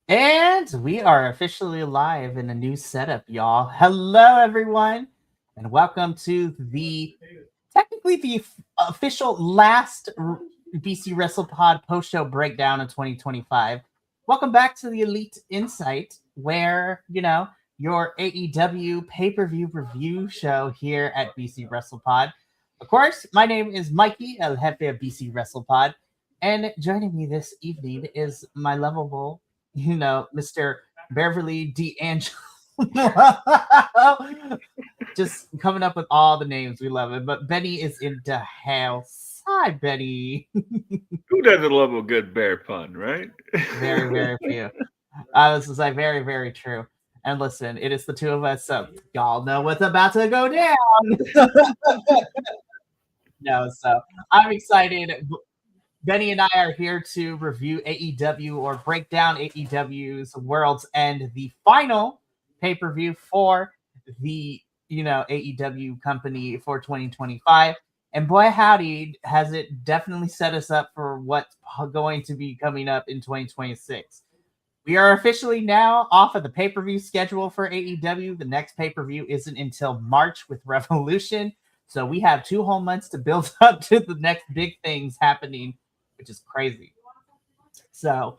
And we are officially live in a new setup, y'all. Hello, everyone, and welcome to technically the official last BC WrestlePod post show breakdown of 2025. Welcome back to the Elite Insight, where, your AEW pay per view review show here at BC WrestlePod. Of course, my name is Mikey, El Jefe of BC WrestlePod, and joining me this evening is my lovable Mr. Beverly D'Angelo. Just coming up with all the names. We love it. But Benny is in the house. Hi, Benny. Who doesn't love a good bear pun, right? Very, very few. This is like very, very true. And listen, it is the two of us, so y'all know what's about to go down. No, so I'm excited. Benny and I are here to review AEW or break down AEW's World's End, the final pay per view for the AEW company for 2025. And boy, howdy, has it definitely set us up for what's going to be coming up in 2026. We are officially now off of the pay per view schedule for AEW. The next pay per view isn't until March with Revolution. So we have 2 whole months to build up to the next big things happening, which is crazy. So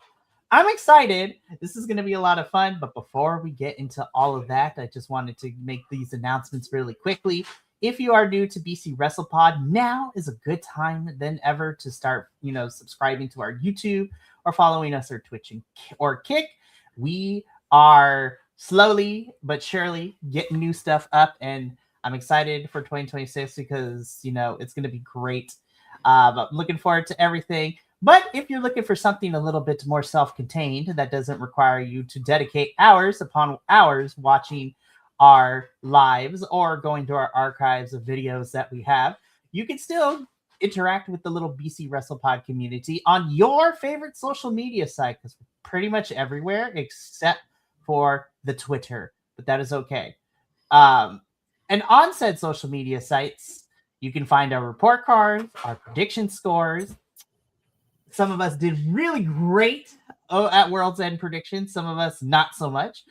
I'm excited. This is going to be a lot of fun. But before we get into all of that, I just wanted to make these announcements really quickly. If you are new to BC WrestlePod, now is a good time than ever to start, subscribing to our YouTube or following us or Twitch or Kick. We are slowly but surely getting new stuff up, and I'm excited for 2026 because, it's going to be great. I'm looking forward to everything. But if you're looking for something a little bit more self-contained that doesn't require you to dedicate hours upon hours watching our lives or going to our archives of videos that we have, you can still interact with the little BC WrestlePod community on your favorite social media site, because we're pretty much everywhere except for the Twitter, but that is okay. And on said social media sites, you can find our report cards, our prediction scores. Some of us did really great at World's End predictions. Some of us not so much.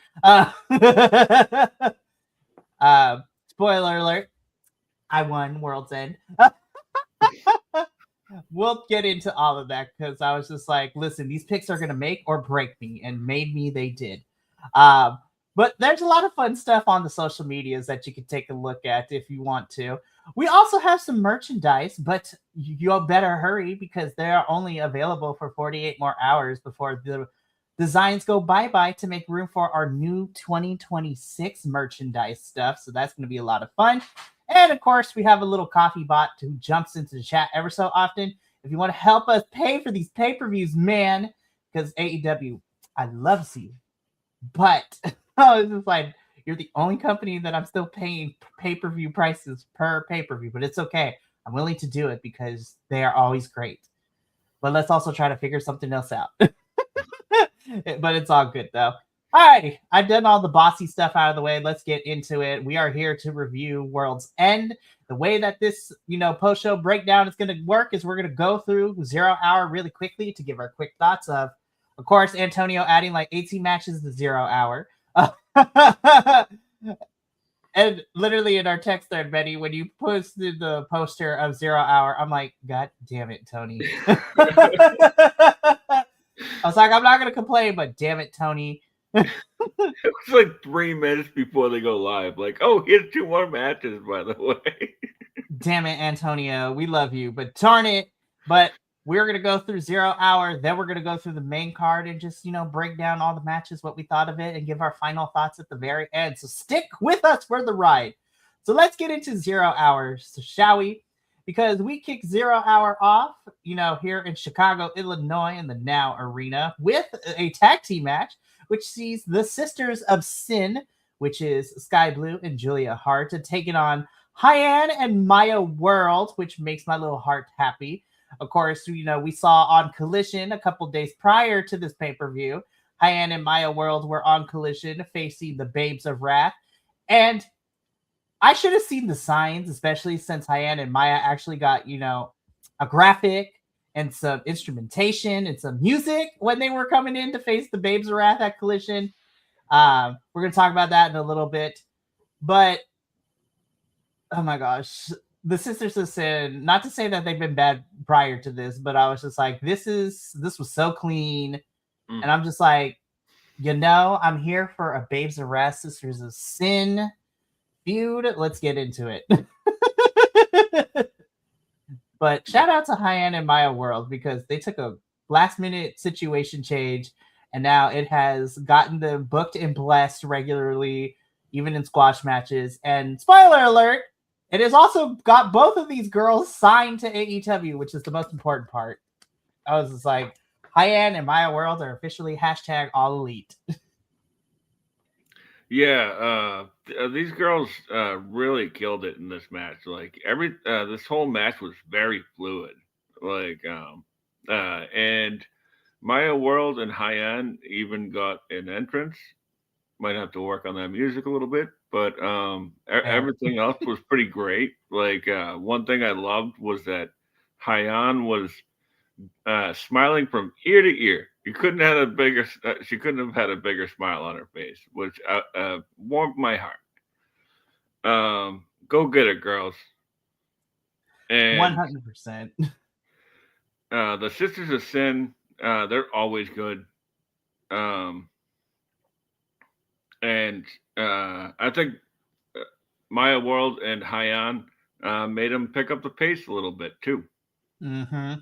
Spoiler alert, I won World's End. We'll get into all of that because I was just like, listen, these picks are going to make or break me, and made me they did. But there's a lot of fun stuff on the social medias that you can take a look at if you want to. We also have some merchandise, but you better hurry because they are only available for 48 more hours before the designs go bye-bye to make room for our new 2026 merchandise stuff. So that's going to be a lot of fun. And of course, we have a little coffee bot who jumps into the chat ever so often. If you want to help us pay for these pay-per-views, man, because AEW, I love you, but I was just like, you're the only company that I'm still paying pay-per-view prices per pay-per-view, but it's okay. I'm willing to do it because they are always great. But let's also try to figure something else out. But it's all good, though. All right, I've done all the bossy stuff out of the way. Let's get into it. We are here to review World's End. The way that this, post-show breakdown is going to work is we're going to go through 0 Hour really quickly to give our quick thoughts of course, Antonio adding like 18 matches to 0 Hour. And literally in our text thread, Betty, when you posted the poster of 0 Hour, I'm like, God damn it, Tony. I was like, I'm not going to complain, but damn it, Tony. It was like 3 minutes before they go live. Like, oh, here's 2 more matches, by the way. Damn it, Antonio. We love you, but darn it. But we're going to go through 0 Hour. Then we're going to go through the main card and just, break down all the matches, what we thought of it, and give our final thoughts at the very end. So stick with us for the ride. So let's get into 0 Hour, so shall we? Because we kick 0 Hour off, here in Chicago, Illinois, in the Now Arena with a tag team match, which sees the Sisters of Sin, which is Sky Blue and Julia Hart, taking on Hyann and Maya World, which makes my little heart happy. Of course, we saw on Collision a couple days prior to this pay-per-view, Hyann and Maya World were on Collision facing the Babes of Wrath. And I should have seen the signs, especially since Hyann and Maya actually got, a graphic and some instrumentation and some music when they were coming in to face the Babes of Wrath at Collision. We're going to talk about that in a little bit. But, oh my gosh, the Sisters of Sin, not to say that they've been bad prior to this, but I was just like, this was so clean. And I'm just like, I'm here for a Babes of Wrath, Sisters of Sin feud. Let's get into it. But shout out to Hyan and Maya World, because they took a last minute situation change and now it has gotten them booked and blessed regularly, even in squash matches. And spoiler alert, it has also got both of these girls signed to AEW, which is the most important part. I was just like, Hyan and Maya World are officially # all elite. Yeah, these girls really killed it in this match. Like this whole match was very fluid. Like, and Maya World and Hyan even got an entrance. Might have to work on that music a little bit, but everything else was pretty great. Like, one thing I loved was that Hyan was smiling from ear to ear. She couldn't have had a bigger smile on her face, which warmed my heart. Go get it, girls. And 100%. The Sisters of Sin, they're always good. And I think Maya World and Hyan made them pick up the pace a little bit too. Mm-hmm.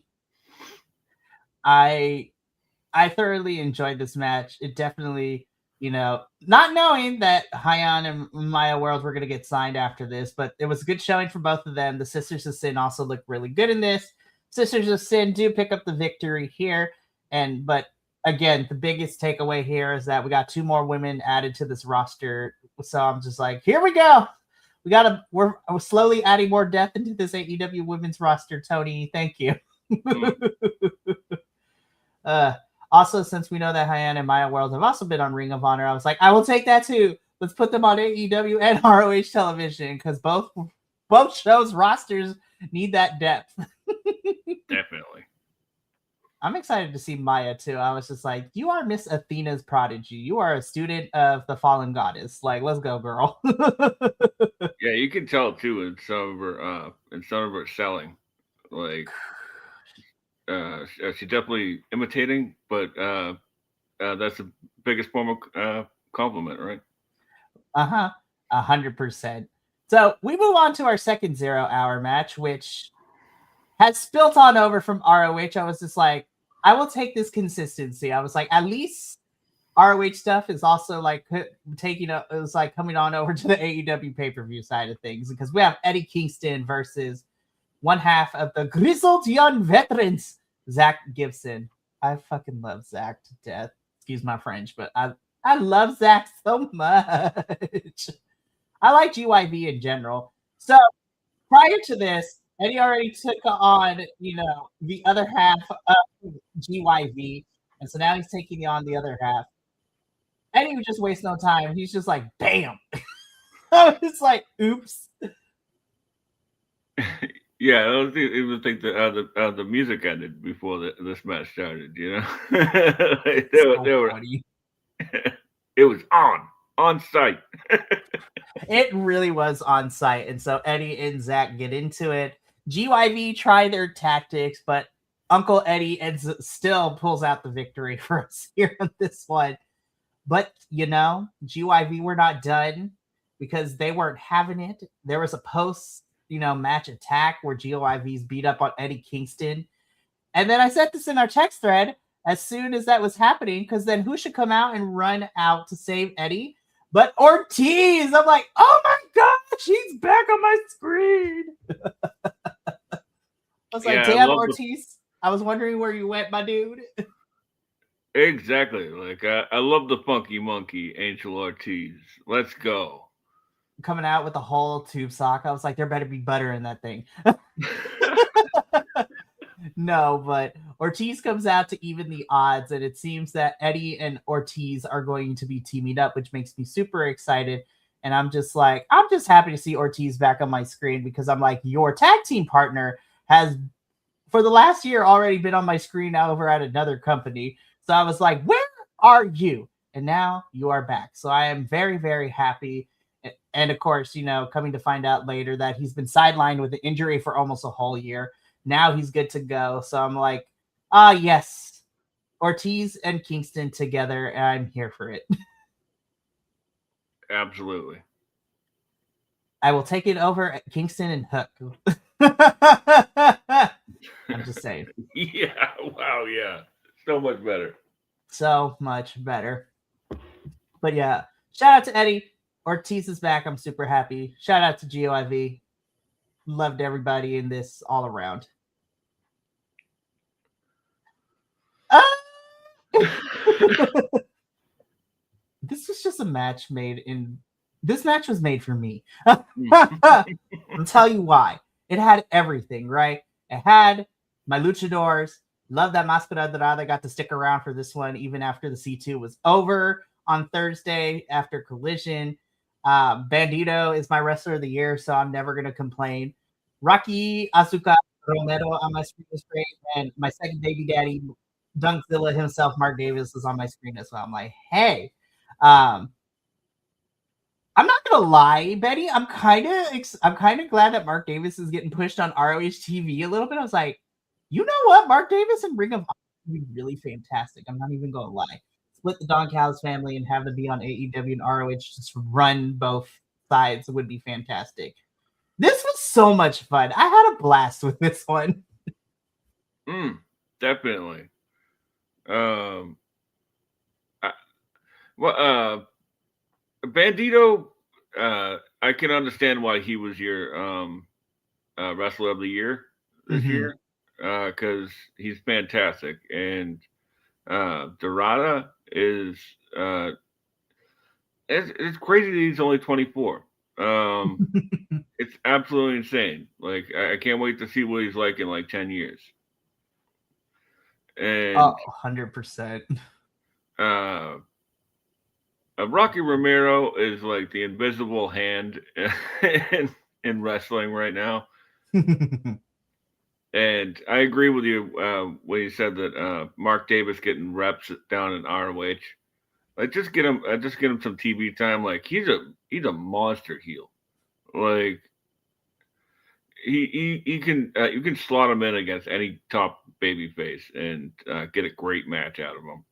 I thoroughly enjoyed this match. It definitely, not knowing that Hyan and Maya World were going to get signed after this, but it was a good showing for both of them. The Sisters of Sin also looked really good in this. Sisters of Sin do pick up the victory here, but again, the biggest takeaway here is that we got 2 more women added to this roster. So I'm just like, here we go. We're slowly adding more depth into this AEW women's roster, Tony. Thank you. Also, since we know that Hyan and Maya World have also been on Ring of Honor, I was like, I will take that too. Let's put them on AEW and ROH television, because both shows rosters need that depth. Definitely. I'm excited to see Maya too. I was just like, you are Miss Athena's prodigy. You are a student of the fallen goddess. Like, let's go, girl. Yeah, you can tell too in some of her selling. Like, she's definitely imitating, but that's the biggest form of compliment, right? 100%. So we move on to our second 0-hour match, which has spilt on over from ROH. I was just like, I will take this consistency. I was like, at least ROH stuff is also like it was like coming on over to the AEW pay-per-view side of things, because we have Eddie Kingston versus one half of the Grizzled Young Veterans, Zach Gibson. I fucking love Zach to death. Excuse my French, but I love Zach so much. I like GYV in general. So prior to this, Eddie already took on, the other half of GYV, and so now he's taking on the other half. Eddie would just waste no time. He's just like, bam. I was like, oops. Yeah, I don't even think the music ended before this match started. Like, it was on site. It really was on site, and so Eddie and Zach get into it. GYV try their tactics, but Uncle Eddie still pulls out the victory for us here on this one. But, GYV were not done, because they weren't having it. There was a post, match attack where GYV's beat up on Eddie Kingston. And then I said this in our text thread as soon as that was happening, because then who should come out and run out to save Eddie but Ortiz? I'm like, oh my gosh, he's back on my screen. I was like, damn, Ortiz. I was wondering where you went, my dude. Exactly. Like, I love the funky monkey, Angel Ortiz. Let's go. Coming out with a whole tube sock. I was like, there better be butter in that thing. No, but Ortiz comes out to even the odds, and it seems that Eddie and Ortiz are going to be teaming up, which makes me super excited. And I'm just happy to see Ortiz back on my screen, because I'm like, your tag team partner has for the last year already been on my screen over at another company. So I was like, where are you? And now you are back. So I am very, very happy. And of course, coming to find out later that he's been sidelined with an injury for almost a whole year. Now he's good to go. So I'm like, yes, Ortiz and Kingston together, and I'm here for it. Absolutely. I will take it over at Kingston and Hook. I'm just saying. Yeah. Wow. Yeah. So much better. So much better. But yeah, shout out to Eddie. Ortiz is back. I'm super happy. Shout out to GOIV. Loved everybody in this all around. This was just a match this match was made for me. I'll tell you why. It had everything, right? It had my luchadors. Love that Máscara Dorada got to stick around for this one, even after the C2 was over on Thursday after Collision. Bandito is my wrestler of the year, so I'm never going to complain. Rocky Azuka Romero on my screen was great, and my second baby daddy, Dunkzilla himself, Mark Davis, was on my screen as well. I'm like, hey, I'm not gonna lie, Betty. I'm kind of glad that Mark Davis is getting pushed on ROH TV a little bit. I was like, you know what, Mark Davis and Ring of Honor would be really fantastic. I'm not even gonna lie. Split the Don Callis family and have them be on AEW and ROH, just run both sides would be fantastic. This was so much fun. I had a blast with this one. Definitely. Bandito, I can understand why he was your wrestler of the year this year, because he's fantastic. And Dorada is it's crazy that he's only 24. It's absolutely insane. Like, I can't wait to see what he's like in like 10 years. And 100%. Rocky Romero is like the invisible hand in wrestling right now. And I agree with you when you said that Mark Davis getting reps down in ROH. Like, just get him some TV time. Like, he's a monster heel. Like, he can you can slot him in against any top babyface and get a great match out of him.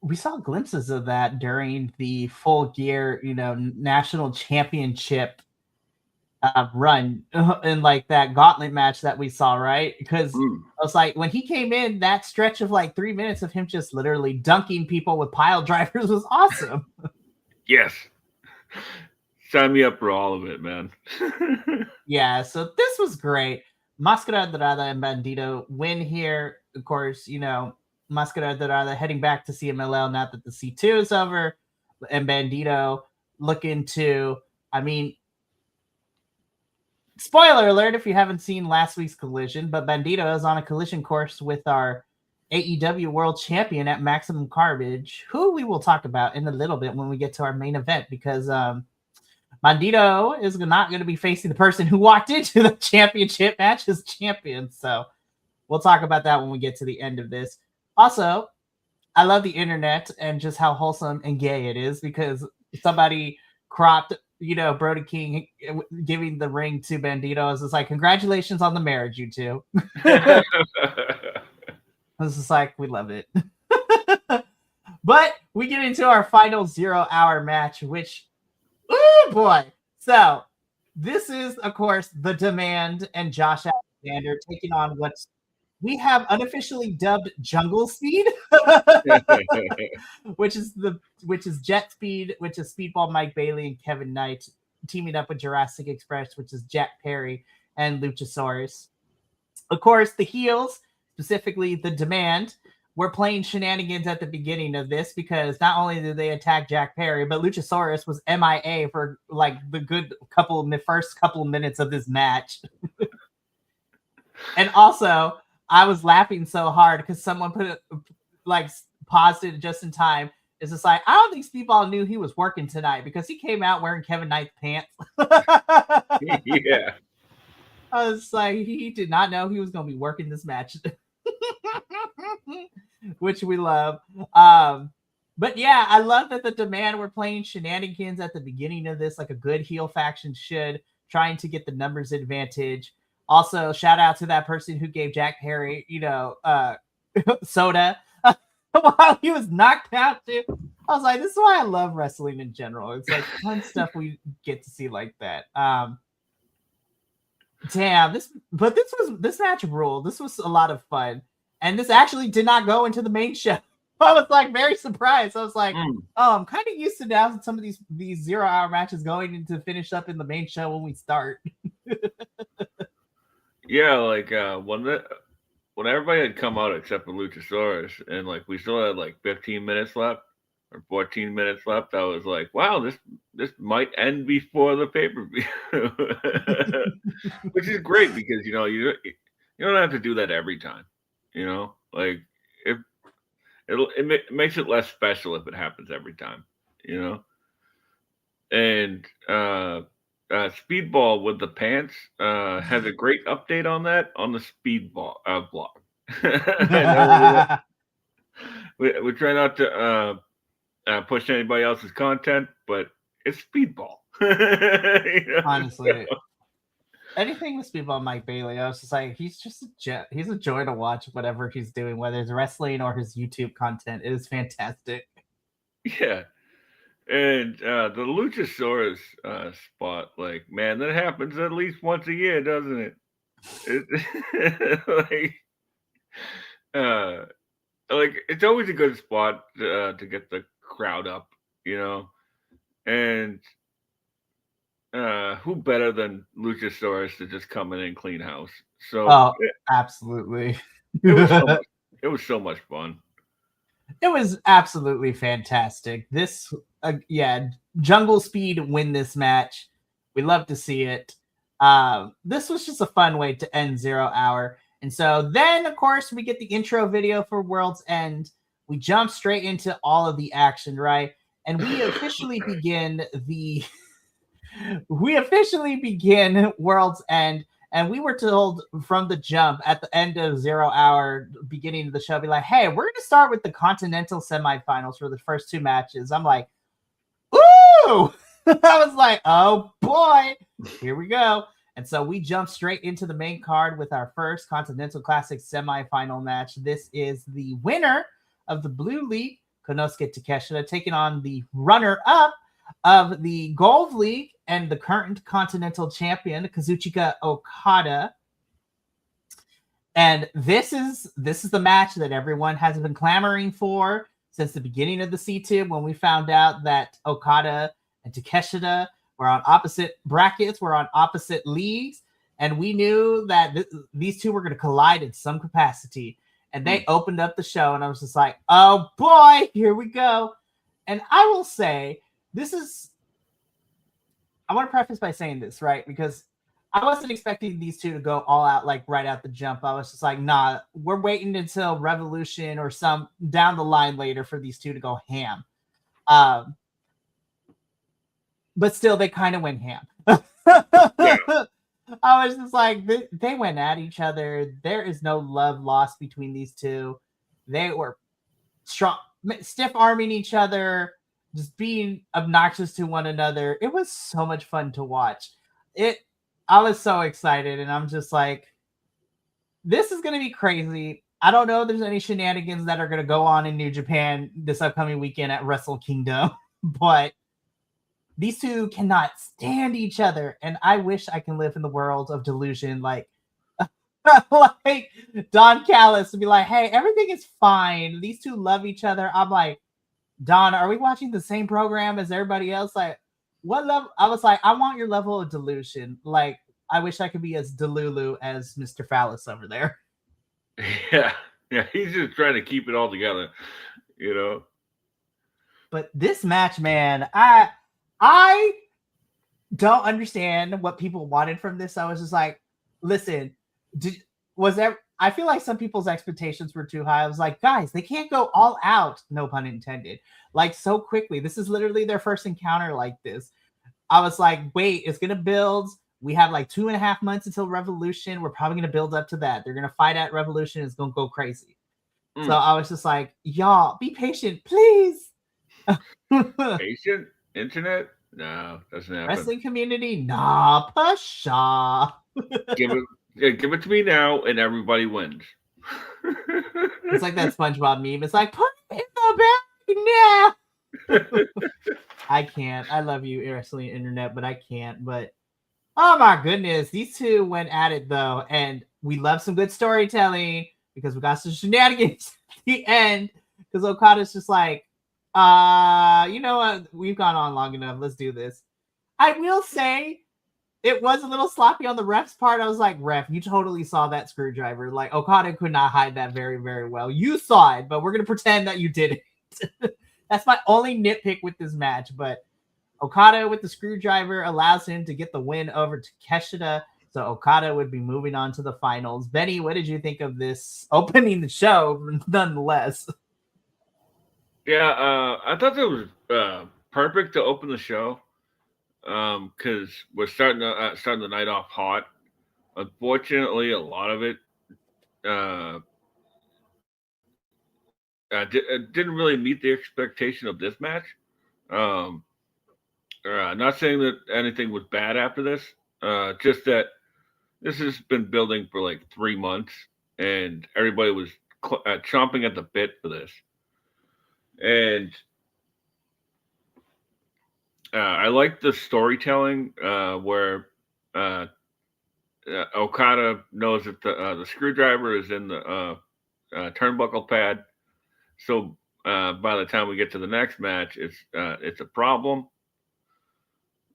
We saw glimpses of that during the Full Gear, national championship run in like that gauntlet match that we saw, right? Because I was like, when he came in, that stretch of like 3 minutes of him just literally dunking people with pile drivers was awesome. Yes. Sign me up for all of it, man. Yeah, so this was great. Máscara Dorada and Bandito win here. Of course, Máscara Dorada heading back to CMLL now that the C2 is over. And Bandito looking to, spoiler alert if you haven't seen last week's Collision, but Bandito is on a collision course with our AEW World Champion at Maximum Carnage, who we will talk about in a little bit when we get to our main event, because Bandito is not going to be facing the person who walked into the championship match as champion. So we'll talk about that when we get to the end of this. Also, I love the internet and just how wholesome and gay it is, because somebody cropped, Brody King giving the ring to Bandito. It's just like, congratulations on the marriage, you two. It's just like, we love it. But we get into our final 0 hour match, which, oh boy. So this is, of course, The Demand and Josh Alexander taking on what we have unofficially dubbed Jungle Speed, which is Jet Speed, which is Speedball Mike Bailey and Kevin Knight teaming up with Jurassic Express, which is Jack Perry and Luchasaurus. Of course, the heels, specifically The Demand, were playing shenanigans at the beginning of this, because not only did they attack Jack Perry, but Luchasaurus was MIA for like the first couple of minutes of this match. And also, I was laughing so hard because someone paused it just in time. It's just like, I don't think Speedball knew he was working tonight, because he came out wearing Kevin Knight's pants. Yeah. I was like, he did not know he was going to be working this match, which we love. But yeah, I love that the Demand were playing shenanigans at the beginning of this, like a good heel faction should, trying to get the numbers advantage. Also, shout out to that person who gave Jack Perry, soda while he was knocked out too. I was like, this is why I love wrestling in general. It's like fun stuff we get to see like that. Damn, this match ruled. This was a lot of fun. And this actually did not go into the main show. I was like very surprised. I was like, oh, I'm kind of used to now some of these 0 hour matches going into finish up in the main show when we start. Yeah, like when everybody had come out except for Luchasaurus, and like we still had like 15 minutes left or 14 minutes left, I was like, wow, this might end before the pay-per-view. Which is great because you don't have to do that every time. Like if it makes it less special if it happens every time, And Speedball with the pants has a great update on that on the Speedball blog. we try not to push anybody else's content, but it's Speedball. Honestly, anything with Speedball Mike Bailey, I was just like, he's a joy to watch. Whatever he's doing, whether it's wrestling or his YouTube content, it is fantastic. Yeah. And the Luchasaurus spot, like, man, that happens at least once a year, doesn't it? Like it's always a good spot to get the crowd up, And who better than Luchasaurus to just come in and clean house? So, absolutely, it was so much fun. It was absolutely fantastic. This, Jungle Speed win this match. We love to see it. This was just a fun way to end 0 hour. And so then, of course, we get the intro video for World's End. We jump straight into all of the action, right? And we officially begin World's End. And we were told from the jump at the end of 0 hour, beginning of the show, be like, hey, we're going to start with the Continental semifinals for the first 2 matches. I'm like, ooh! I was like, oh boy, here we go. And so we jump straight into the main card with our first Continental Classic semifinal match. This is the winner of the Blue League, Konosuke Takeshita, taking on the runner-up of the Gold League and the current Continental Champion, Kazuchika Okada. And this is the match that everyone has been clamoring for since the beginning of the C2, when we found out that Okada and Takeshita were on opposite brackets, were on opposite leagues, and we knew that these two were going to collide in some capacity. And they opened up the show, and I was just like, oh boy, here we go. And I will say, I want to preface by saying this, right? Because I wasn't expecting these two to go all out, like right out the jump. I was just like, nah, we're waiting until Revolution or some down the line later for these two to go ham. But still, they kind of went ham. Yeah. I was just like, they went at each other. There is no love lost between these two. They were strong, stiff arming each other, just being obnoxious to one another. It was so much fun to watch. I was so excited, and I'm just like, this is going to be crazy. I don't know if there's any shenanigans that are going to go on in New Japan this upcoming weekend at Wrestle Kingdom, but these two cannot stand each other, and I wish I can live in the world of delusion, like Don Callis to be like, hey, everything is fine. These two love each other. I'm like, Don, are we watching the same program as everybody else? Like, what level? I was like, I want your level of delusion. Like, I wish I could be as delulu as Mr. Phallus over there. Yeah, he's just trying to keep it all together, But this match, man, I don't understand what people wanted from this. I was just like, listen, I feel like some people's expectations were too high. I was like, guys, they can't go all out, no pun intended, like so quickly. This is literally their first encounter like this. I was like, wait, it's going to build. We have like 2.5 months until Revolution. We're probably going to build up to that. They're going to fight at Revolution. It's going to go crazy. So I was just like, y'all, be patient, please. Patient? Internet? No, doesn't happen. Wrestling community? Nah, Pasha. Give it to me now, and everybody wins. It's like that SpongeBob meme. It's like, put it in the bag now. I can't. I love you, wrestling internet, but I can't. But oh my goodness, these two went at it though, and we love some good storytelling because we got some shenanigans at the end. Because Okada's just like, you know what? We've gone on long enough. Let's do this. I will say it was a little sloppy on the ref's part. I was like, ref, you totally saw that screwdriver. Like, Okada could not hide that very, very well. You saw it, but we're going to pretend that you didn't. That's my only nitpick with this match. But Okada with the screwdriver allows him to get the win over Takeshita. So Okada would be moving on to the finals. Benny, what did you think of this opening the show, nonetheless? Yeah, I thought that was perfect to open the show because we're starting the night off hot. Unfortunately, a lot of it didn't really meet the expectation of this match. Not saying that anything was bad after this, just that this has been building for like 3 months, and everybody was chomping at the bit for this. And I like the storytelling where Okada knows that the screwdriver is in the turnbuckle pad. So by the time we get to the next match, it's a problem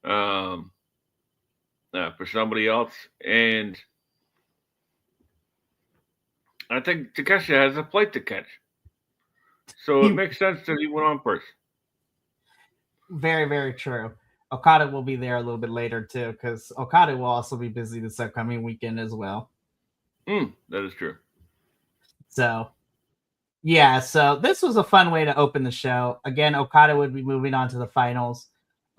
for somebody else. And I think Takeshi has a flight to catch. So it makes sense that he went on first. Very, very true. Okada will be there a little bit later too, because Okada will also be busy this upcoming weekend as well. That is true. So, yeah, so this was a fun way to open the show. Again, Okada would be moving on to the finals.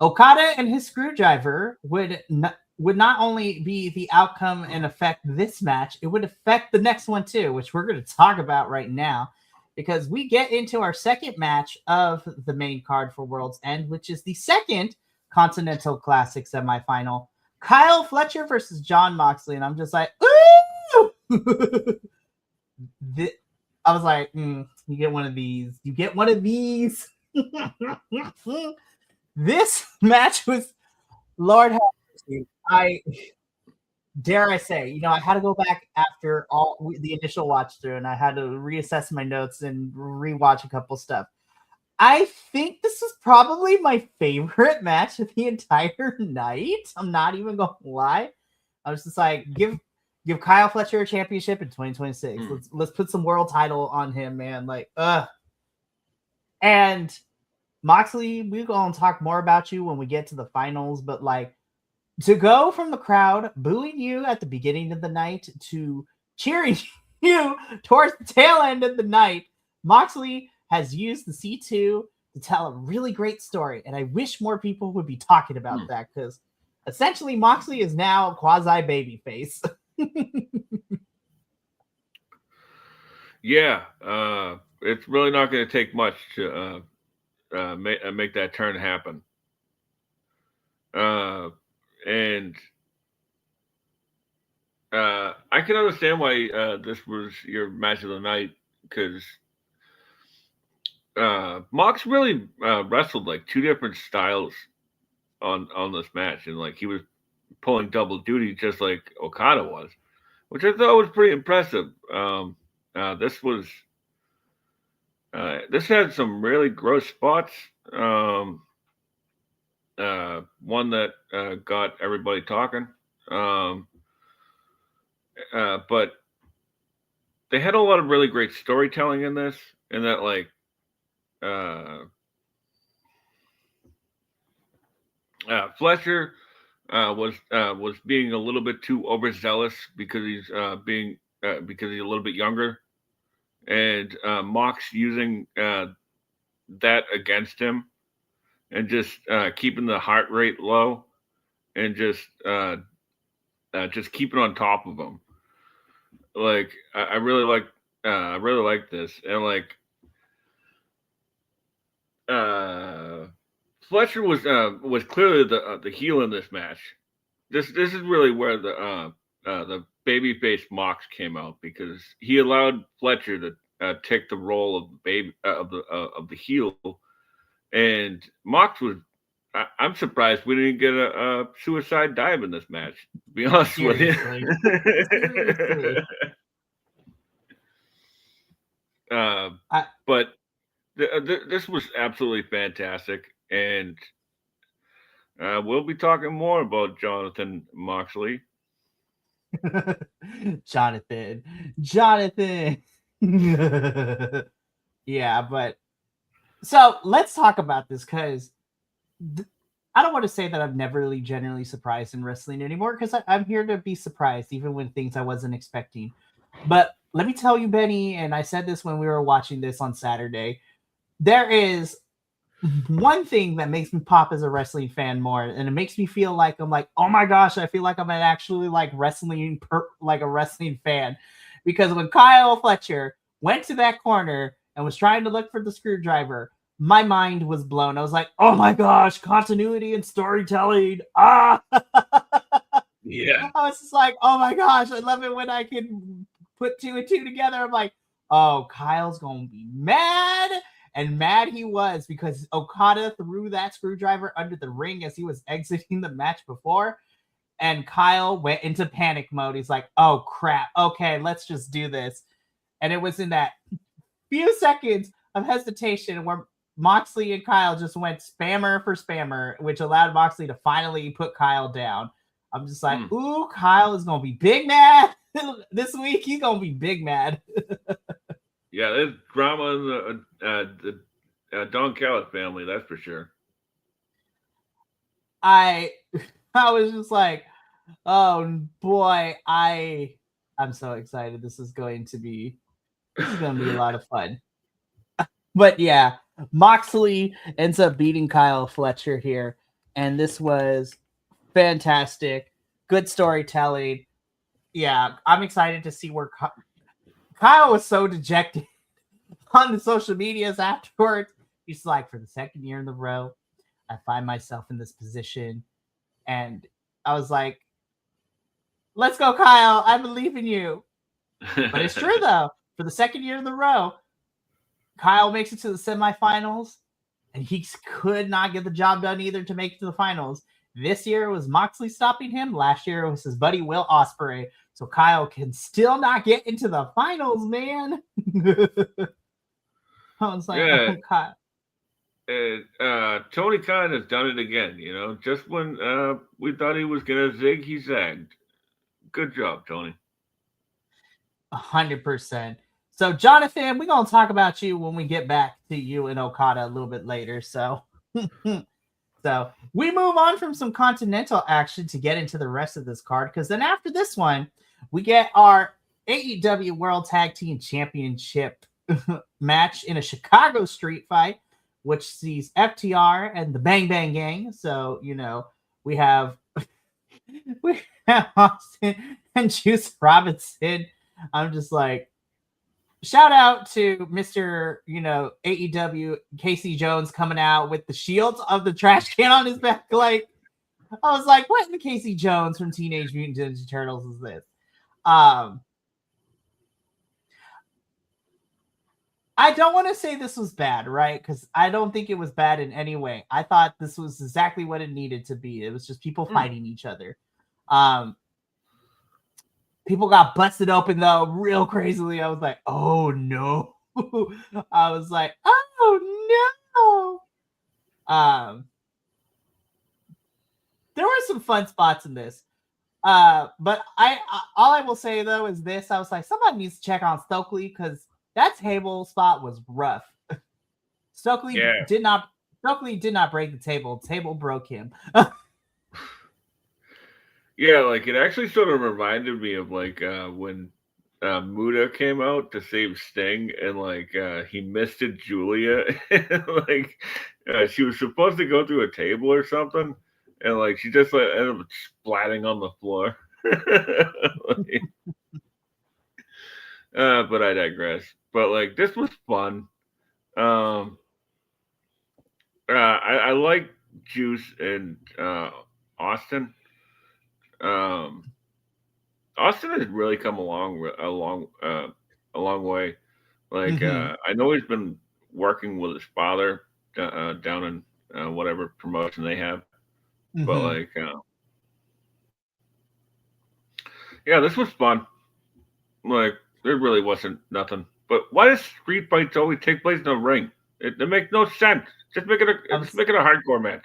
Okada and his screwdriver would not only be the outcome and affect this match, it would affect the next one too, which we're going to talk about right now. Because we get into our second match of the main card for World's End, which is the second Continental Classic semifinal. Kyle Fletcher versus Jon Moxley. And I'm just like, ooh! I was like, you get one of these. You get one of these. This match was, Lord have mercy. Dare I say, I had to go back after all the initial watch through, and I had to reassess my notes and rewatch a couple stuff. I think this was probably my favorite match of the entire night. I'm not even going to lie. I was just like, give Kyle Fletcher a championship in 2026. Let's put some world title on him, man. Like, And Moxley, we're going to talk more about you when we get to the finals, but like, to go from the crowd booing you at the beginning of the night to cheering you towards the tail end of the night, Moxley has used the C2 to tell a really great story. And I wish more people would be talking about that, because essentially Moxley is now a quasi babyface. Yeah, it's really not going to take much to make that turn happen. And I can understand why this was your match of the night, because Mox really wrestled like two different styles on this match, and like he was pulling double duty just like Okada was, which I thought was pretty impressive. This had some really gross spots. One that got everybody talking. But they had a lot of really great storytelling in this, and that like Fletcher was being a little bit too overzealous because he's because he's a little bit younger, and Mox using that against him, and just keeping the heart rate low, and just just keeping on top of him. Like I really like this, and like Fletcher was clearly the heel in this match. This is really where the babyface Mox came out, because he allowed Fletcher to take the role of of the heel, and Mox was. I'm surprised we didn't get a suicide dive in this match. To be honest Seriously. with you. Seriously. But this was absolutely fantastic, and we'll be talking more about Jonathan Moxley. Jonathan. Yeah, but so let's talk about this, because I don't want to say that I'm never really generally surprised in wrestling anymore, because I'm here to be surprised even when things I wasn't expecting. But let me tell you, Benny, and I said this when we were watching this on Saturday, there is one thing that makes me pop as a wrestling fan more, and it makes me feel like I'm like, oh my gosh, I feel like I'm actually like wrestling, like a wrestling fan, because when Kyle Fletcher went to that corner and was trying to look for the screwdriver, my mind was blown. I was like, oh my gosh, continuity and storytelling. Ah, Yeah. I was just like, oh my gosh, I love it when I can put two and two together. I'm like, oh, Kyle's gonna be mad. And mad he was, because Okada threw that screwdriver under the ring as he was exiting the match before. And Kyle went into panic mode. He's like, oh crap. Okay, let's just do this. And it was in that few seconds of hesitation where Moxley and Kyle just went spammer for spammer, which allowed Moxley to finally put Kyle down. I'm just like, ooh, Kyle is going to be big mad this week. He's going to be big mad. Yeah, there's drama in the Don Callis family, that's for sure. I was just like, oh boy, I'm so excited. This is going to be a lot of fun. But yeah, Moxley ends up beating Kyle Fletcher here, and this was fantastic. Good storytelling. Yeah, I'm excited to see where Kyle was so dejected on the social medias afterwards. He's like, for the second year in a row, I find myself in this position. And I was like, let's go, Kyle. I believe in you. But it's true, though. For the second year in a row, Kyle makes it to the semifinals, and he could not get the job done either to make it to the finals. This year it was Moxley stopping him. Last year it was his buddy Will Ospreay. So Kyle can still not get into the finals, man. I was like, yeah. oh, Kyle. And Tony Khan has done it again. You know, just when we thought he was gonna zig, he zagged. Good job, Tony. 100%. So, Jonathan, we're going to talk about you when we get back to you and Okada a little bit later. So, we move on from some Continental action to get into the rest of this card, because then after this one, we get our AEW World Tag Team Championship match in a Chicago street fight, which sees FTR and the Bang Bang Gang. So, you know, we have Austin and Juice Robinson. I'm just like, shout out to Mr. AEW Casey Jones coming out with the shield of the trash can on his back. Like, I was like, what in the Casey Jones from Teenage Mutant Ninja Turtles is this? I don't want to say this was bad, right? Because I don't think it was bad in any way. I thought this was exactly what it needed to be. It was just people fighting each other. People got busted open, though, real crazily. I was like, oh, no. I was like, oh, no. There were some fun spots in this. But all I will say, though, is this. I was like, somebody needs to check on Stokely, because that table spot was rough. Stokely did not break the table. The table broke him. Yeah, like it actually sort of reminded me of like when Muda came out to save Sting, and like he misted Julia, and like she was supposed to go through a table or something, and like she just like ended up splatting on the floor. But I digress. But like this was fun. Um, I like Juice and Austin. Um, Austin has really come a long way. Like Mm-hmm. I know he's been working with his father down in whatever promotion they have, but Mm-hmm. like yeah, this was fun. Like there really wasn't nothing. But why does street fights always take place in a ring? It makes no sense. I Just was make it a hardcore match.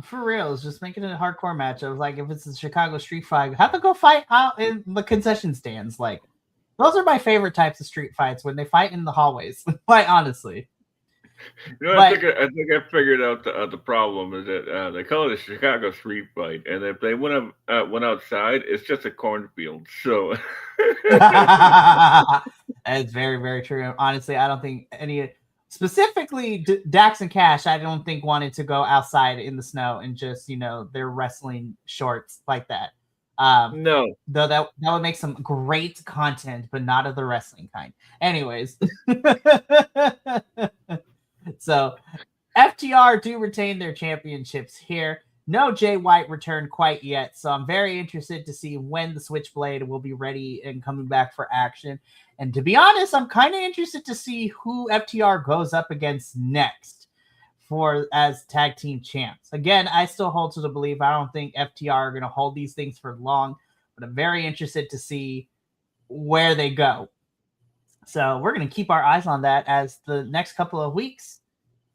for real. It's just making it a hardcore match. I was like, if it's a Chicago street fight, have to go fight out in the concession stands. Like, those are my favorite types of street fights when they fight in the hallways. Quite honestly, You know, but I think I figured out the problem is that they call it a Chicago street fight, and if they went outside, it's just a cornfield. So that's very, very true. Honestly, I don't think any, specifically Dax and Cash, I don't think wanted to go outside in the snow and just, their wrestling shorts like that. Um, no, though that would make some great content, but not of the wrestling kind. Anyways, so FTR do retain their championships here. No Jay White returned quite yet, so I'm very interested to see when the Switchblade will be ready and coming back for action. And to be honest, I'm kind of interested to see who FTR goes up against next for as tag team champs. Again, I still hold to the belief I don't think FTR are going to hold these things for long, but I'm very interested to see where they go. So we're going to keep our eyes on that as the next couple of weeks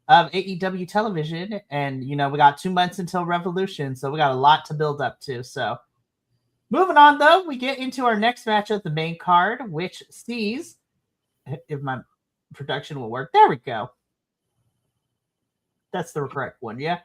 of AEW television. And, we got 2 months until Revolution. So we got a lot to build up to. So moving on, though, we get into our next match of the main card, which sees, if my production will work. There we go. That's the correct one. Yeah.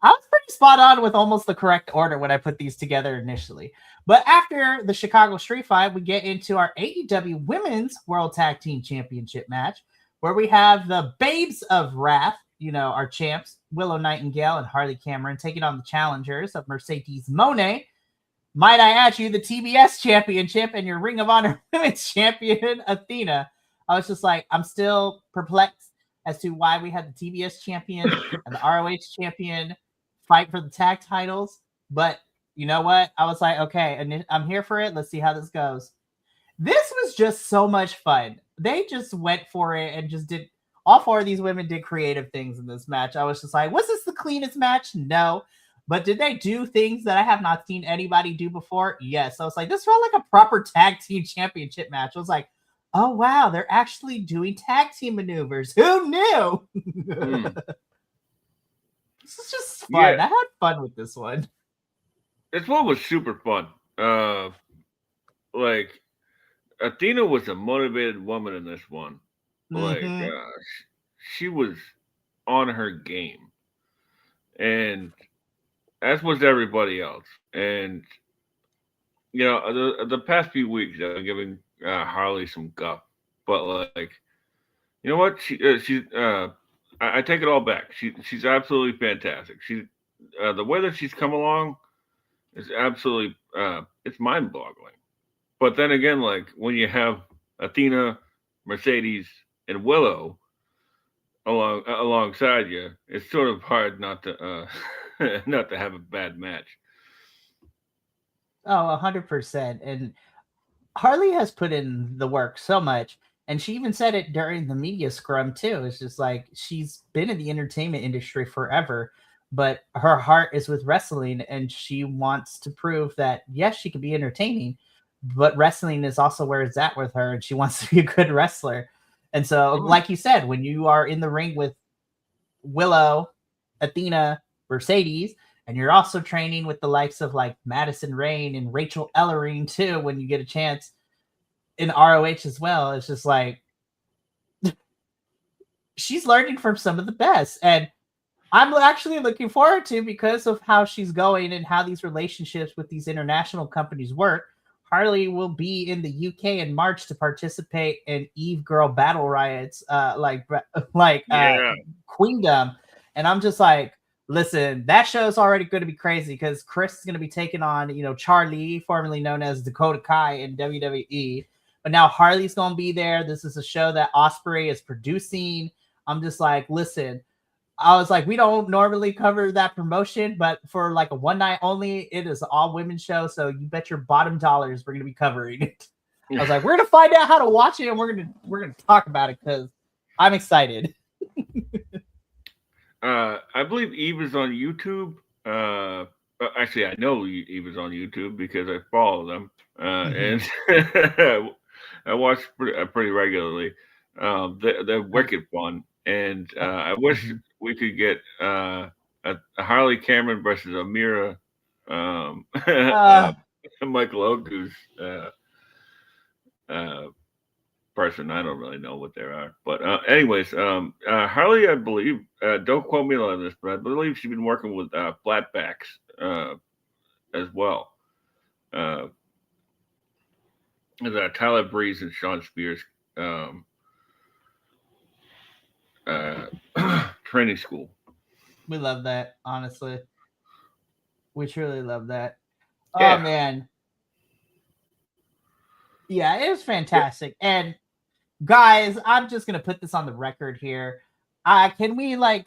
I was pretty spot on with almost the correct order when I put these together initially. But after the Chicago Street Fight, we get into our AEW Women's World Tag Team Championship match, where we have the Babes of Wrath, our champs, Willow Nightingale and Harley Cameron, taking on the challengers of Mercedes Moné. Might I add you, the TBS Championship and your Ring of Honor Women's Champion, Athena. I was just like, I'm still perplexed as to why we had the TBS Champion and the ROH Champion fight for the tag titles. But you know what? I was like, okay, and I'm here for it. Let's see how this goes. This was just so much fun. They just went for it and just did. All 4 of these women did creative things in this match. I was just like, was this the cleanest match? No. But did they do things that I have not seen anybody do before? Yes. I was like, this felt like a proper tag team championship match. I was like, oh, wow, they're actually doing tag team maneuvers. Who knew? This is just fun. yeah, I had fun with this one. this one was super fun. Like Athena was a motivated woman in this one. Like Mm-hmm. she was on her game, and as was everybody else. And the past few weeks I've been giving Harley some guff, but like you know what I take it all back. She's absolutely fantastic. She the way that she's come along is absolutely it's mind boggling. But then again, like when you have Athena, Mercedes, and Willow alongside you, it's sort of hard not to not to have a bad match. Oh, 100%. And Harley has put in the work so much. And she even said it during the media scrum, too. It's just like she's been in the entertainment industry forever, but her heart is with wrestling. And she wants to prove that, yes, she can be entertaining, but wrestling is also where it's at with her. And she wants to be a good wrestler. And so, like you said, when you are in the ring with Willow, Athena, Mercedes, and you're also training with the likes of like Madison Rain and Rachel Ellering too when you get a chance in ROH as well. It's just like she's learning from some of the best. And I'm actually looking forward to, because of how she's going and how these relationships with these international companies work. Harley will be in the UK in March to participate in Eve Girl Battle Riots, like Yeah, Queendom. And I'm just like, Listen, that show is already going to be crazy because Chris is going to be taking on, Charlie, formerly known as Dakota Kai in WWE. But now Harley's going to be there. This is a show that Osprey is producing. I'm just like, listen, I was like, we don't normally cover that promotion, but for like a one night only, it is an all women show. So you bet your bottom dollars we're going to be covering it. I was like, we're going to find out how to watch it and we're going to talk about it because I'm excited. I believe Eve is on YouTube. Actually, I know Eve is on YouTube because I follow them, and I watch pretty regularly. They're wicked fun, and I wish we could get a Harley Cameron versus Amira, Michael Oku's person. I don't really know what they are, but anyways, Harley, I believe, don't quote me on this, but I believe she's been working with flatbacks as well. Tyler Breeze and Sean Spears training school. We love that, honestly. We truly love that. Yeah. Oh man. Yeah, it was fantastic. And guys, I'm just gonna put this on the record here. Can we in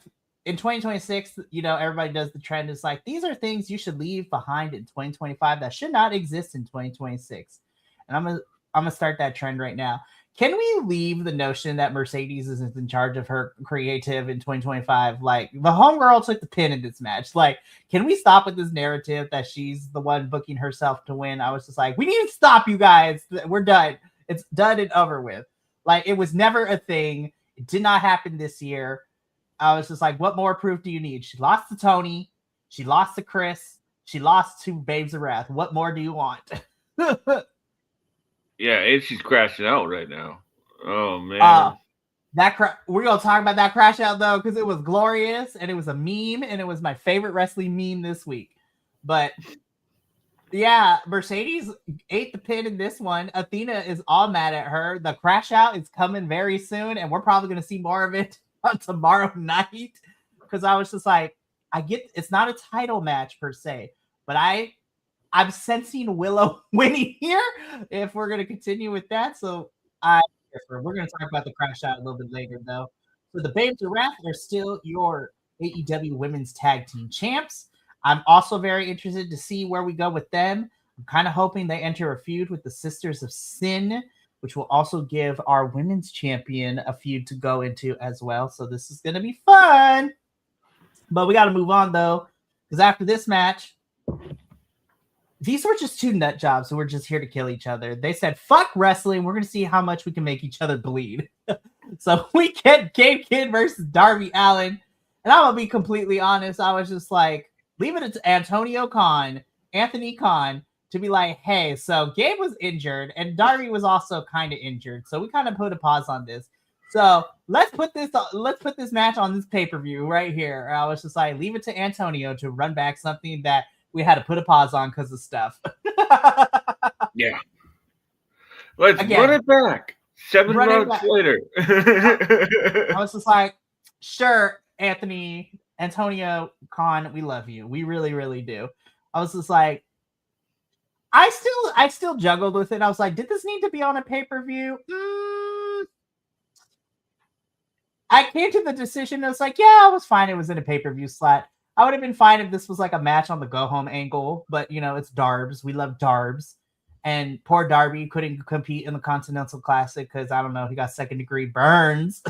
2026, everybody does the trend. It's like these are things you should leave behind in 2025 that should not exist in 2026. And I'm gonna start that trend right now. Can we leave the notion that Mercedes isn't in charge of her creative in 2025? Like the homegirl took the pin in this match. Like, can we stop with this narrative that she's the one booking herself to win? I was just like, we need to stop, you guys. We're done. It's done and over with. Like, it was never a thing. It did not happen this year. I was just like, what more proof do you need? She lost to Tony. She lost to Chris. She lost to Babes of Wrath. What more do you want? Yeah, and she's crashing out right now. Oh man. We're gonna talk about that crash out though, because it was glorious and it was a meme and it was my favorite wrestling meme this week. But yeah, Mercedes ate the pin in this one. Athena is all mad at her. The crash out is coming very soon, and we're probably gonna see more of it on tomorrow night. Because I was just like, I get it's not a title match per se, but I'm sensing Willow winning here if we're going to continue with that. So we're going to talk about the crash out a little bit later, though. So the Babes of Wrath are still your AEW Women's Tag Team Champs. I'm also very interested to see where we go with them. I'm kind of hoping they enter a feud with the Sisters of Sin, which will also give our Women's Champion a feud to go into as well. So this is going to be fun. But we got to move on, though, because after this match, these were just two nut jobs who were just here to kill each other. They said, fuck wrestling. We're going to see how much we can make each other bleed. So we get Gabe Kidd versus Darby Allin. And I'm going to be completely honest. I was just like, leave it to Anthony Khan, to be like, hey, so Gabe was injured and Darby was also kind of injured. So we kind of put a pause on this. So let's put this match on this pay-per-view right here. I was just like, leave it to Antonio to run back something that we had to put a pause on because of stuff. Yeah. Let's run it back. 7 months later. I was just like, sure, Antonio Khan, we love you. We really, really do. I was just like, I still juggled with it. I was like, did this need to be on a pay-per-view? I came to the decision. I was like, yeah, I was fine. It was in a pay-per-view slot. I would have been fine if this was like a match on the go-home angle, but, it's Darbs. We love Darbs. And poor Darby couldn't compete in the Continental Classic because, I don't know, he got second-degree burns.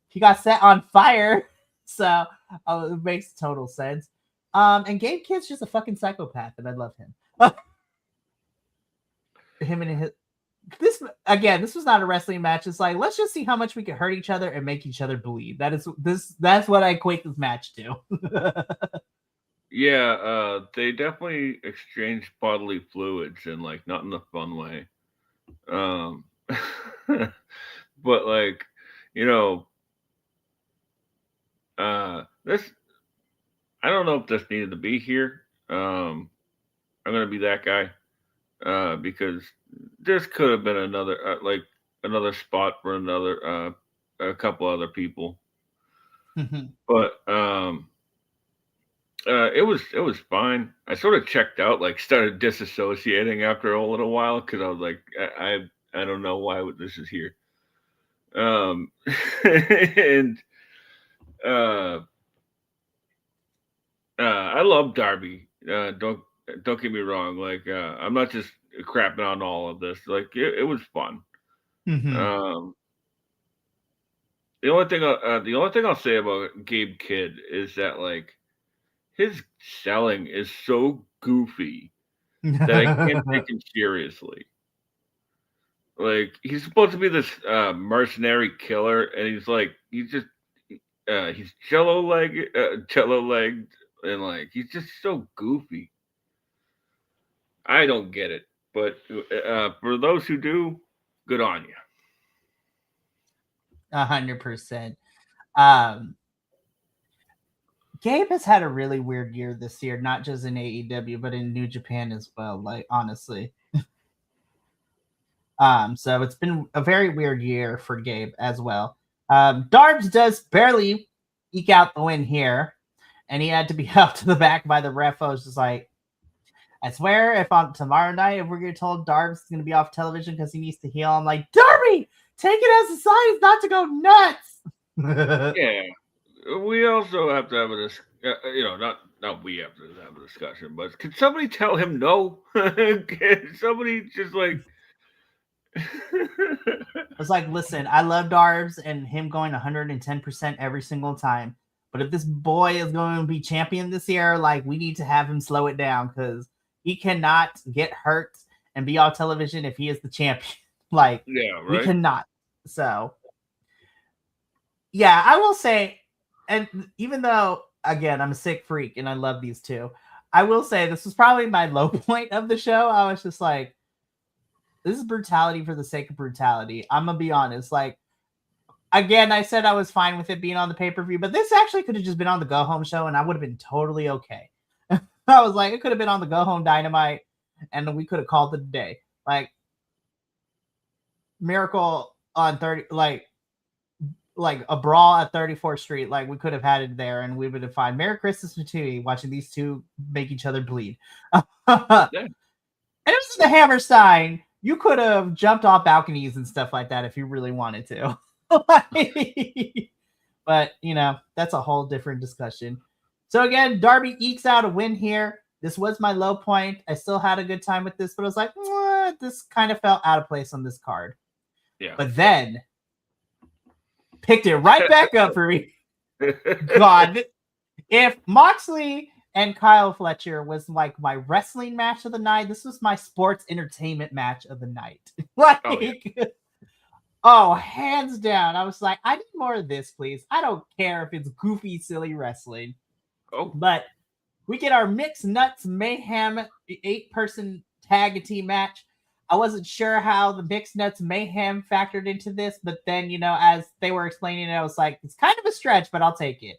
He got set on fire. So it makes total sense. And Gabe Kidd's just a fucking psychopath, and I love him. This was not a wrestling match. It's like, let's just see how much we can hurt each other and make each other bleed. That's what I equate this match to. Yeah, they definitely exchanged bodily fluids and not in the fun way. But this, I don't know if this needed to be here. I'm gonna be that guy because this could have been another spot for a couple other people. But it was fine. I sort of checked out, like started disassociating after a little while because I was like, I don't know why this is here. And uh, I love Darby. Don't get me wrong. Like I'm not just crapping on all of this. Like it was fun. Um, the only thing I'll say about Gabe Kidd is that like his selling is so goofy that I can't take him seriously. Like he's supposed to be this mercenary killer, and he's jello legged, and like he's just so goofy. I don't get it, but for those who do, good on you. 100%. Gabe has had a really weird year this year, not just in AEW, but in New Japan as well. Like honestly. So it's been a very weird year for Gabe as well. Darbs does barely eke out the win here, and he had to be held to the back by the ref. I was just like, I swear, if on tomorrow night, if we're getting told Darbs is going to be off television because he needs to heal, I'm like, Darby, take it as a sign not to go nuts. Yeah, we also have to have not we have to have a discussion, but can somebody tell him no? Can somebody just like. I was like, listen, I love Darbs and him going 110% every single time. But if this boy is going to be champion this year, like we need to have him slow it down because he cannot get hurt and be on television if he is the champion. Like, yeah, right? We cannot. So, yeah, I will say, and even though, again, I'm a sick freak and I love these two, I will say this was probably my low point of the show. I was just like, this is brutality for the sake of brutality. I'm going to be honest. Like, again, I said I was fine with it being on the pay-per-view, but this actually could have just been on the go-home show, and I would have been totally okay. I was like, it could have been on the go-home Dynamite, and we could have called it a day. Like, Miracle on 30, like a brawl at 34th Street, like, we could have had it there, and we would have fine. Merry Christmas to you, watching these two make each other bleed. Yeah. And it was the Hammerstein. You could have jumped off balconies and stuff like that if you really wanted to. But, that's a whole different discussion. So, again, Darby ekes out a win here. This was my low point. I still had a good time with this, but I was like, this kind of felt out of place on this card. Yeah. But then, picked it right back up for me. God. If Moxley and Kyle Fletcher was like my wrestling match of the night, this was my sports entertainment match of the night. Hands down. I was like, I need more of this, please. I don't care if it's goofy, silly wrestling. But we get our Mixed Nuts Mayhem 8-person tag team match. I wasn't sure how the Mixed Nuts Mayhem factored into this, but then, as they were explaining it, I was like, it's kind of a stretch, but I'll take it.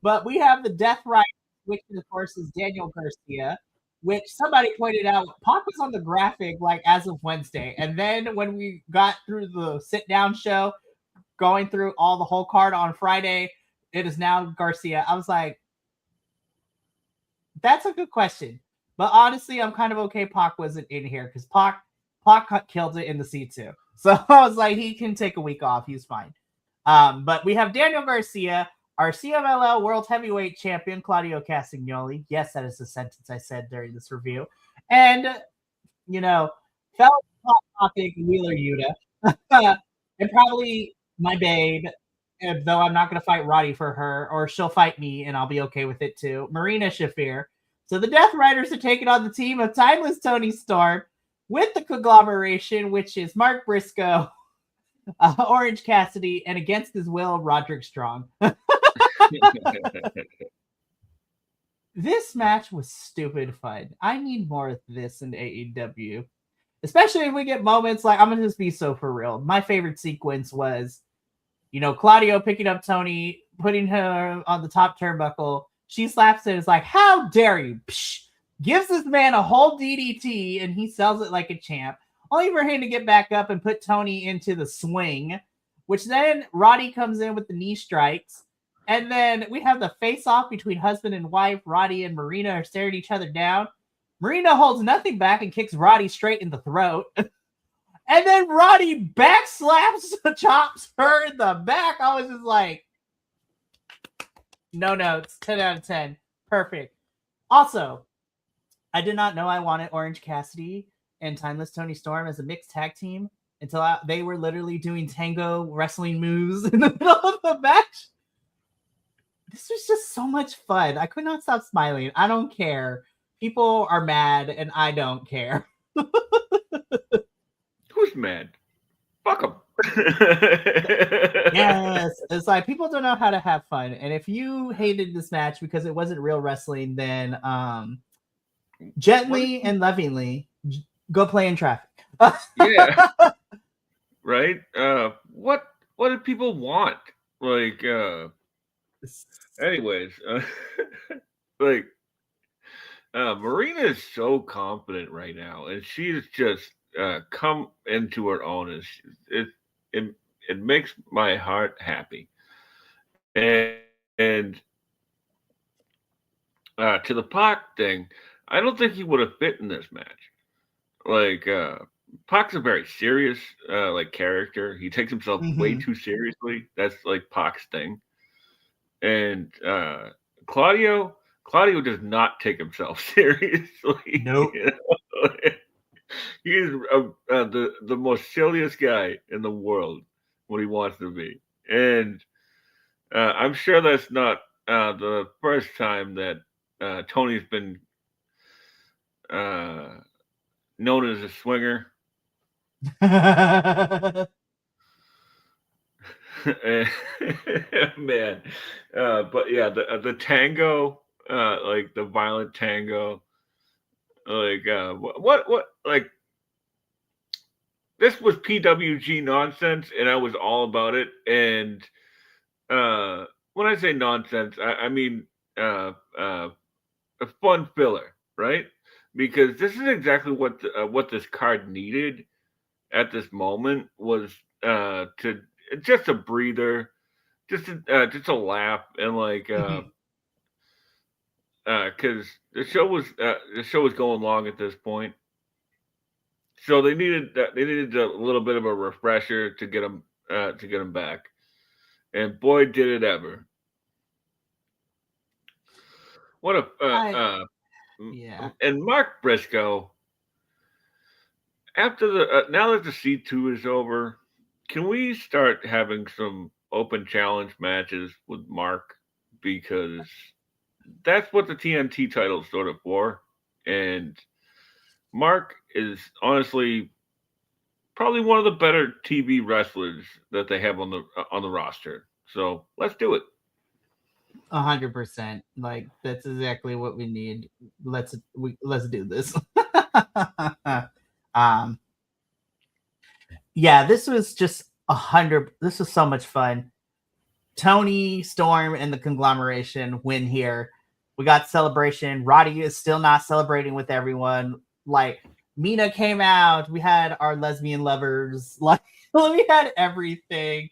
But we have the Death Rider, which of course is Daniel Garcia, which somebody pointed out, Pac was on the graphic like as of Wednesday. And then when we got through the sit-down show, going through all the whole card on Friday, it is now Garcia. I was like, that's a good question. But honestly, I'm kind of okay Pac wasn't in here because Pac killed it in the C2. So I was like, he can take a week off. He's fine. But we have Daniel Garcia, our CMLL World Heavyweight Champion, Claudio Castagnoli. Yes, that is the sentence I said during this review. And, fellow hot topic Wheeler Yuta. And probably my babe, though I'm not going to fight Roddy for her, or she'll fight me, and I'll be okay with it too, Marina Shafir. So the Death Riders are taking on the team of Timeless Tony Storm with the conglomeration, which is Mark Briscoe, Orange Cassidy, and against his will, Roderick Strong. This match was stupid fun. I need more of this in AEW. Especially if we get moments like, I'm going to just be so for real. My favorite sequence was, Claudio picking up Tony, putting her on the top turnbuckle. She slaps it. It's like, how dare you? Psh! Gives this man a whole DDT, and he sells it like a champ. Only for him to get back up and put Tony into the swing, which then Roddy comes in with the knee strikes. And then we have the face-off between husband and wife. Roddy and Marina are staring each other down. Marina holds nothing back and kicks Roddy straight in the throat. And then Roddy backslaps, chops her in the back. I was just like, no notes, 10 out of 10. Perfect. Also, I did not know I wanted Orange Cassidy and Timeless Tony Storm as a mixed tag team until they were literally doing tango wrestling moves in the middle of the match. This was just so much fun. I could not stop smiling. I don't care. People are mad, and I don't care. Who's mad? Fuck them. Yes. It's like people don't know how to have fun. And if you hated this match because it wasn't real wrestling, then gently and lovingly go play in traffic. Yeah. Right? What do people want? Like, anyways, like, Marina is so confident right now, and she's just come into her own. It makes my heart happy. And to the Pac thing, I don't think he would have fit in this match. Like, Pac's a very serious like character. He takes himself way too seriously. That's like Pac's thing. And Claudio does not take himself seriously. Nope. You know? He's the most silliest guy in the world when he wants to be. And I'm sure that's not the first time that Tony's been known as a swinger. Man, but yeah, the tango, like the violent tango, like what like this was PWG nonsense, and I was all about it. And when I say nonsense, I mean a fun filler, right? Because this is exactly what this card needed at this moment was to just a breather, just a laugh, and like because the show was going long at this point, so they needed a little bit of a refresher to get them back, and boy did it ever. What a yeah. And Mark Briscoe, after the now that the C2 is over, can we start having some open challenge matches with Mark? Because that's what the TNT title is sort of for. And Mark is honestly probably one of the better TV wrestlers that they have on the roster. So let's do it. 100%. Like that's exactly what we need. Let's do this. Yeah, this was just 100. This was so much fun. Tony Storm and the conglomeration win here. We got celebration. Roddy is still not celebrating with everyone. Like Mina came out. We had our lesbian lovers. Like we had everything.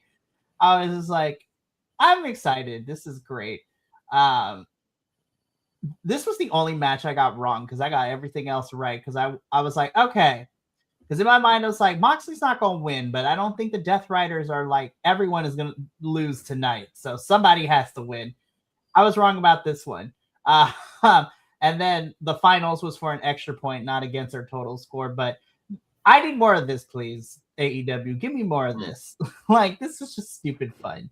I was just like, I'm excited. This is great. This was the only match I got wrong because I got everything else right. Because I was like, okay. Because in my mind, I was like, Moxley's not going to win, but I don't think the Death Riders are like, everyone is going to lose tonight. So somebody has to win. I was wrong about this one. And then the finals was for an extra point, not against our total score. But I need more of this, please, AEW. Give me more of this. Like, this is just stupid fun.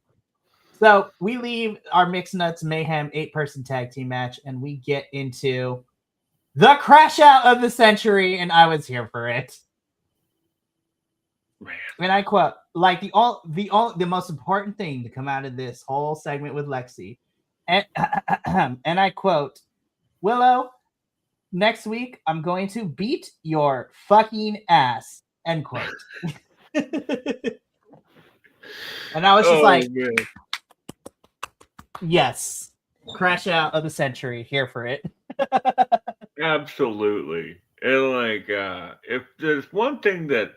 So we leave our Mixed Nuts Mayhem 8-person tag team match, and we get into the crash out of the century, and I was here for it. Man. And I quote, like the most important thing to come out of this whole segment with Lexi, and I quote, Willow, next week I'm going to beat your fucking ass, end quote. And I was just like, man. Yes, crash out of the century, here for it. Absolutely. And like if there's one thing that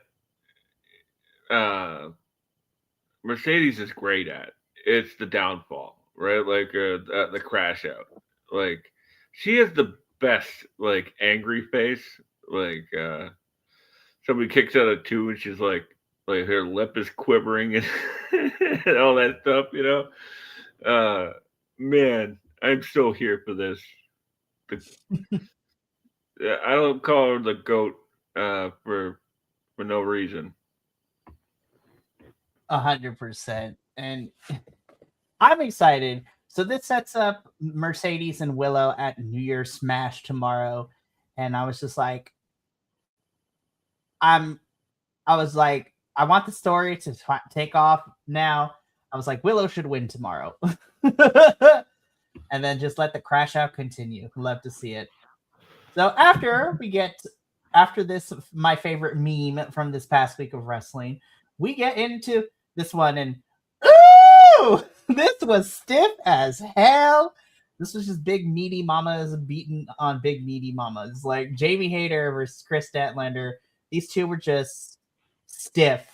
Mercedes is great at. It's the downfall, right? Like the crash out. Like she has the best like angry face. Like somebody kicks out a two and she's like her lip is quivering and, and all that stuff. Man, I'm still here for this. The, I don't call her the goat for no reason. 100%. And I'm excited. So this sets up Mercedes and Willow at New Year's Smash tomorrow. And I was just like, I'm I was like, I want the story to take off now. I was like, Willow should win tomorrow. And then just let the crash out continue. Love to see it. So after this, my favorite meme from this past week of wrestling, we get into this one, and ooh, this was stiff as hell. This was just big meaty mamas beating on big meaty mamas, like Jamie Hayter versus Chris Statlander. These two were just stiff,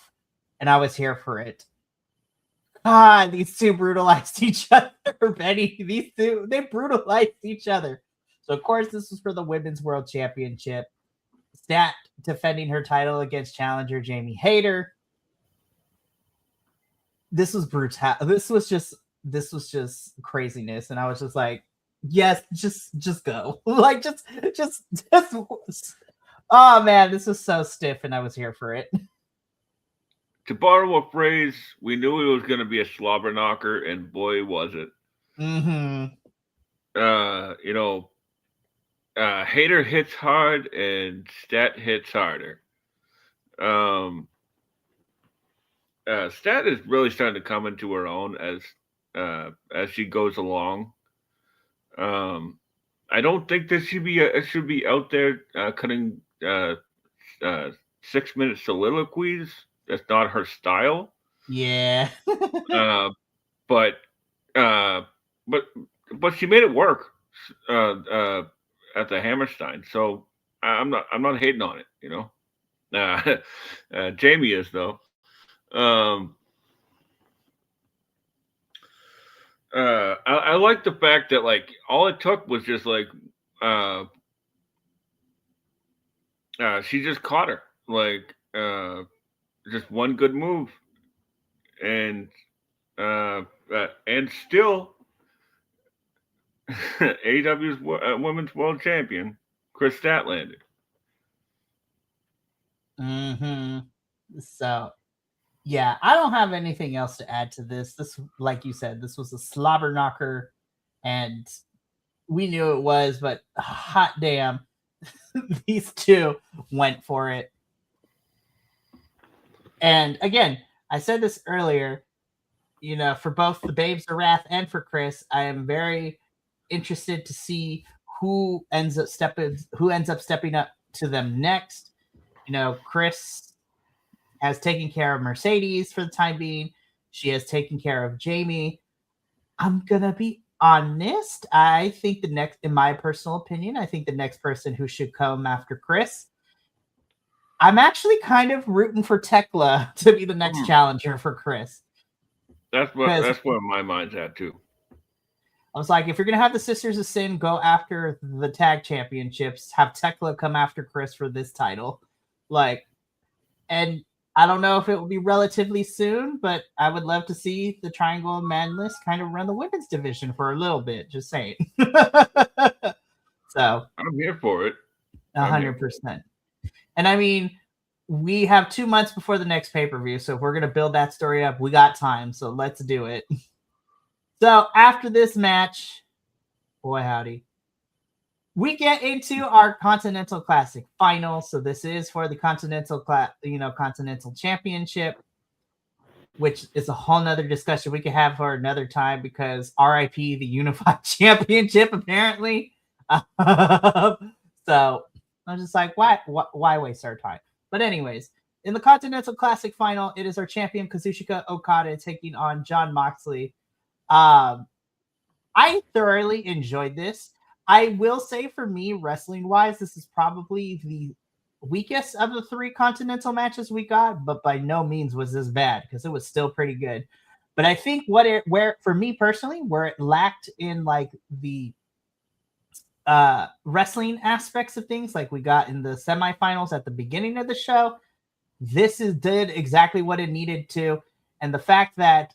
and I was here for it. Ah, these two brutalized each other, Benny. These two, they brutalized each other. So, of course, this was for the Women's World Championship. Stat defending her title against challenger Jamie Hayter. This was brutal. This was just craziness, and I was just like, yes, just go. Like, just. Oh man, this was so stiff, and I was here for it. To borrow a phrase, we knew it was going to be a slobber knocker, and boy, was it. Mm-hmm. Hater hits hard, and Stat hits harder. Stat is really starting to come into her own as she goes along. I don't think that should be out there cutting 6-minute soliloquies. That's not her style. Yeah. But she made it work at the Hammerstein. So I'm not hating on it. Jamie is though. I like the fact that like all it took was just like she just caught her like just one good move and still AEW's Women's World Champion Chris Statlander. Mm-hmm. So yeah, I don't have anything else to add to this. This, like you said, this was a slobber knocker, and we knew it was, but hot damn, these two went for it. And again, I said this earlier, for both the Babes of Wrath and for Chris, I am very interested to see who ends up stepping up to them next. Chris has taken care of Mercedes for the time being. She has taken care of Jamie. I'm gonna be honest. I think in my personal opinion, I think the next person who should come after Chris, I'm actually kind of rooting for Tekla to be the next challenger for Chris. That's where my mind's at too. I was like, if you're gonna have the Sisters of Sin go after the tag championships, have Tekla come after Chris for this title. And I don't know if it will be relatively soon, but I would love to see the Triangle of Madness kind of run the women's division for a little bit. Just saying. So I'm here for it. 100%. And I mean, we have 2 months before the next pay-per-view, so if we're gonna build that story up, we got time. So let's do it. So after this match, boy howdy, we get into our Continental Classic final. So this is for the Continental Championship, which is a whole nother discussion we could have for another time because RIP the Unified Championship apparently. So I'm just like, why waste our time? But anyways, in the Continental Classic final, it is our champion Kazuchika Okada taking on Jon Moxley. I thoroughly enjoyed this. I will say for me, wrestling-wise, this is probably weakest of the 3 continental matches we got, but by no means was this bad because it was still pretty good. But I think where for me personally, where it lacked in like the wrestling aspects of things, like we got in the semifinals at the beginning of the show, did exactly what it needed to. And the fact that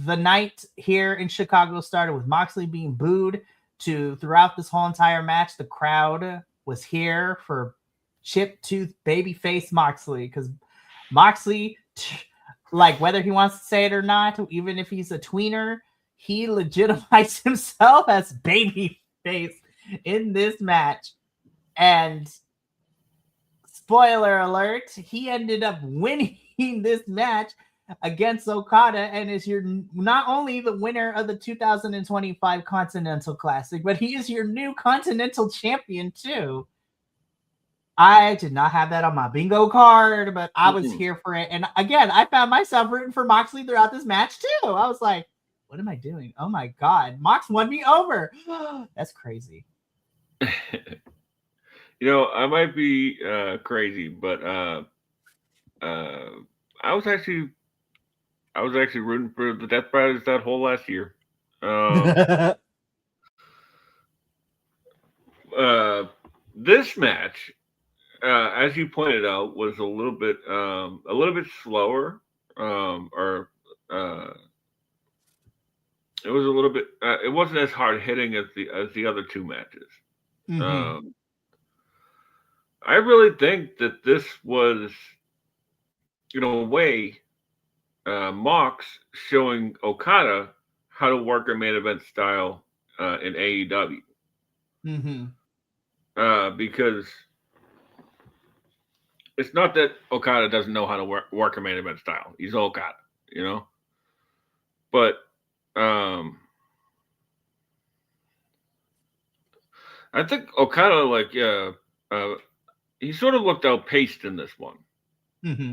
the night here in Chicago started with Moxley being booed to throughout this whole entire match, the crowd was here for chip tooth babyface Moxley, because Moxley, like whether he wants to say it or not, even if he's a tweener, he legitimized himself as babyface in this match. And spoiler alert, he ended up winning this match against Okada and is not only the winner of the 2025 Continental Classic, but he is your new Continental Champion too. I did not have that on my bingo card, but I was here for it. And again, I found myself rooting for Moxley throughout this match too. I was like, what am I doing? Oh my God, Mox won me over. That's crazy. I might be crazy, but I was actually rooting for the Death Brothers that whole last year. This match, as you pointed out, was a little bit slower, it was a little bit. It wasn't as hard hitting as the other 2 matches. Mm-hmm. I really think that this was, in a way, Mox showing Okada how to work a main event style in AEW. Mm-hmm. Because it's not that Okada doesn't know how to work a main event style. He's Okada, But I think Okada, he sort of looked outpaced in this one. Mm-hmm.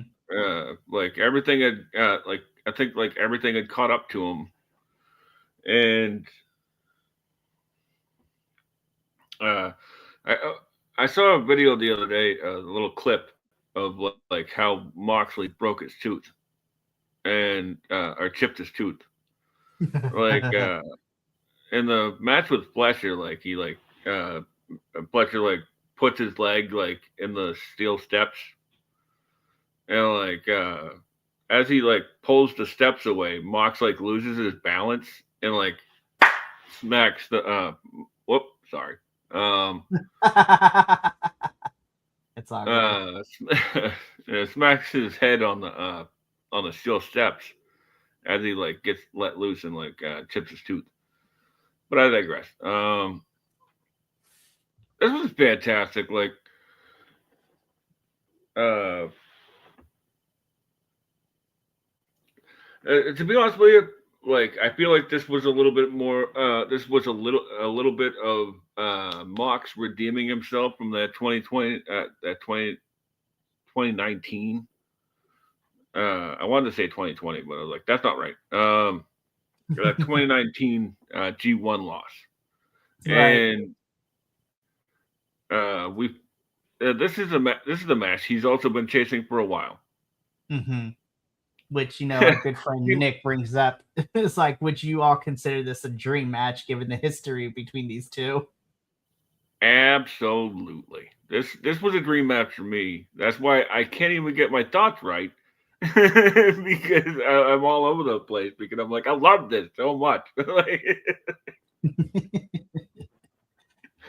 Everything had, I think everything had caught up to him, and I saw a video the other day, a little clip of how Moxley broke his tooth, and or chipped his tooth, in the match with Fletcher, Fletcher puts his leg in the steel steps, and as he pulls the steps away, Mox loses his balance and smacks the sorry. It's all good. Smacks his head on the steel steps as he gets let loose and chips his tooth. But I digress. This was fantastic. To be honest with you, I feel like this was a little bit more. This was a little bit of Mox redeeming himself from that 2019. I wanted to say 2020, but I was like, that's not right. That 2019 G1 loss, right. And this is the match he's also been chasing for a while. Mm-hmm. Which, our good friend Nick brings up. It's would you all consider this a dream match given the history between these two? Absolutely. This was a dream match for me. That's why I can't even get my thoughts right. Because I'm all over the place, because I'm I love this so much.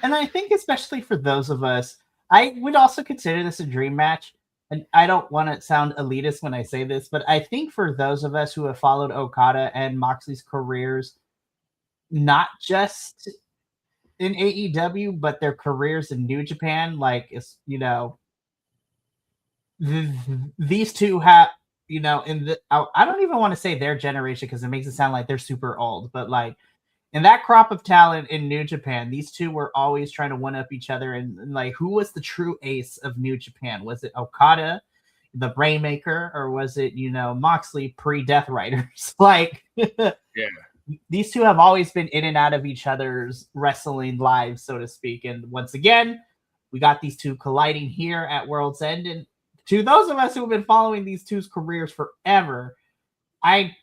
And I think especially for those of us, I would also consider this a dream match. And I don't want to sound elitist when I say this, but I think for those of us who have followed Okada and Moxley's careers, not just in AEW, but their careers in New Japan, these two have, I don't even want to say their generation because it makes it sound like they're super old, but in that crop of talent in New Japan, these two were always trying to one-up each other. And who was the true ace of New Japan? Was it Okada, the Rainmaker, or was it, Moxley pre-Death Riders? Yeah. These two have always been in and out of each other's wrestling lives, so to speak. And once again, We got these two colliding here at World's End. And to those of us who have been following these two's careers forever, I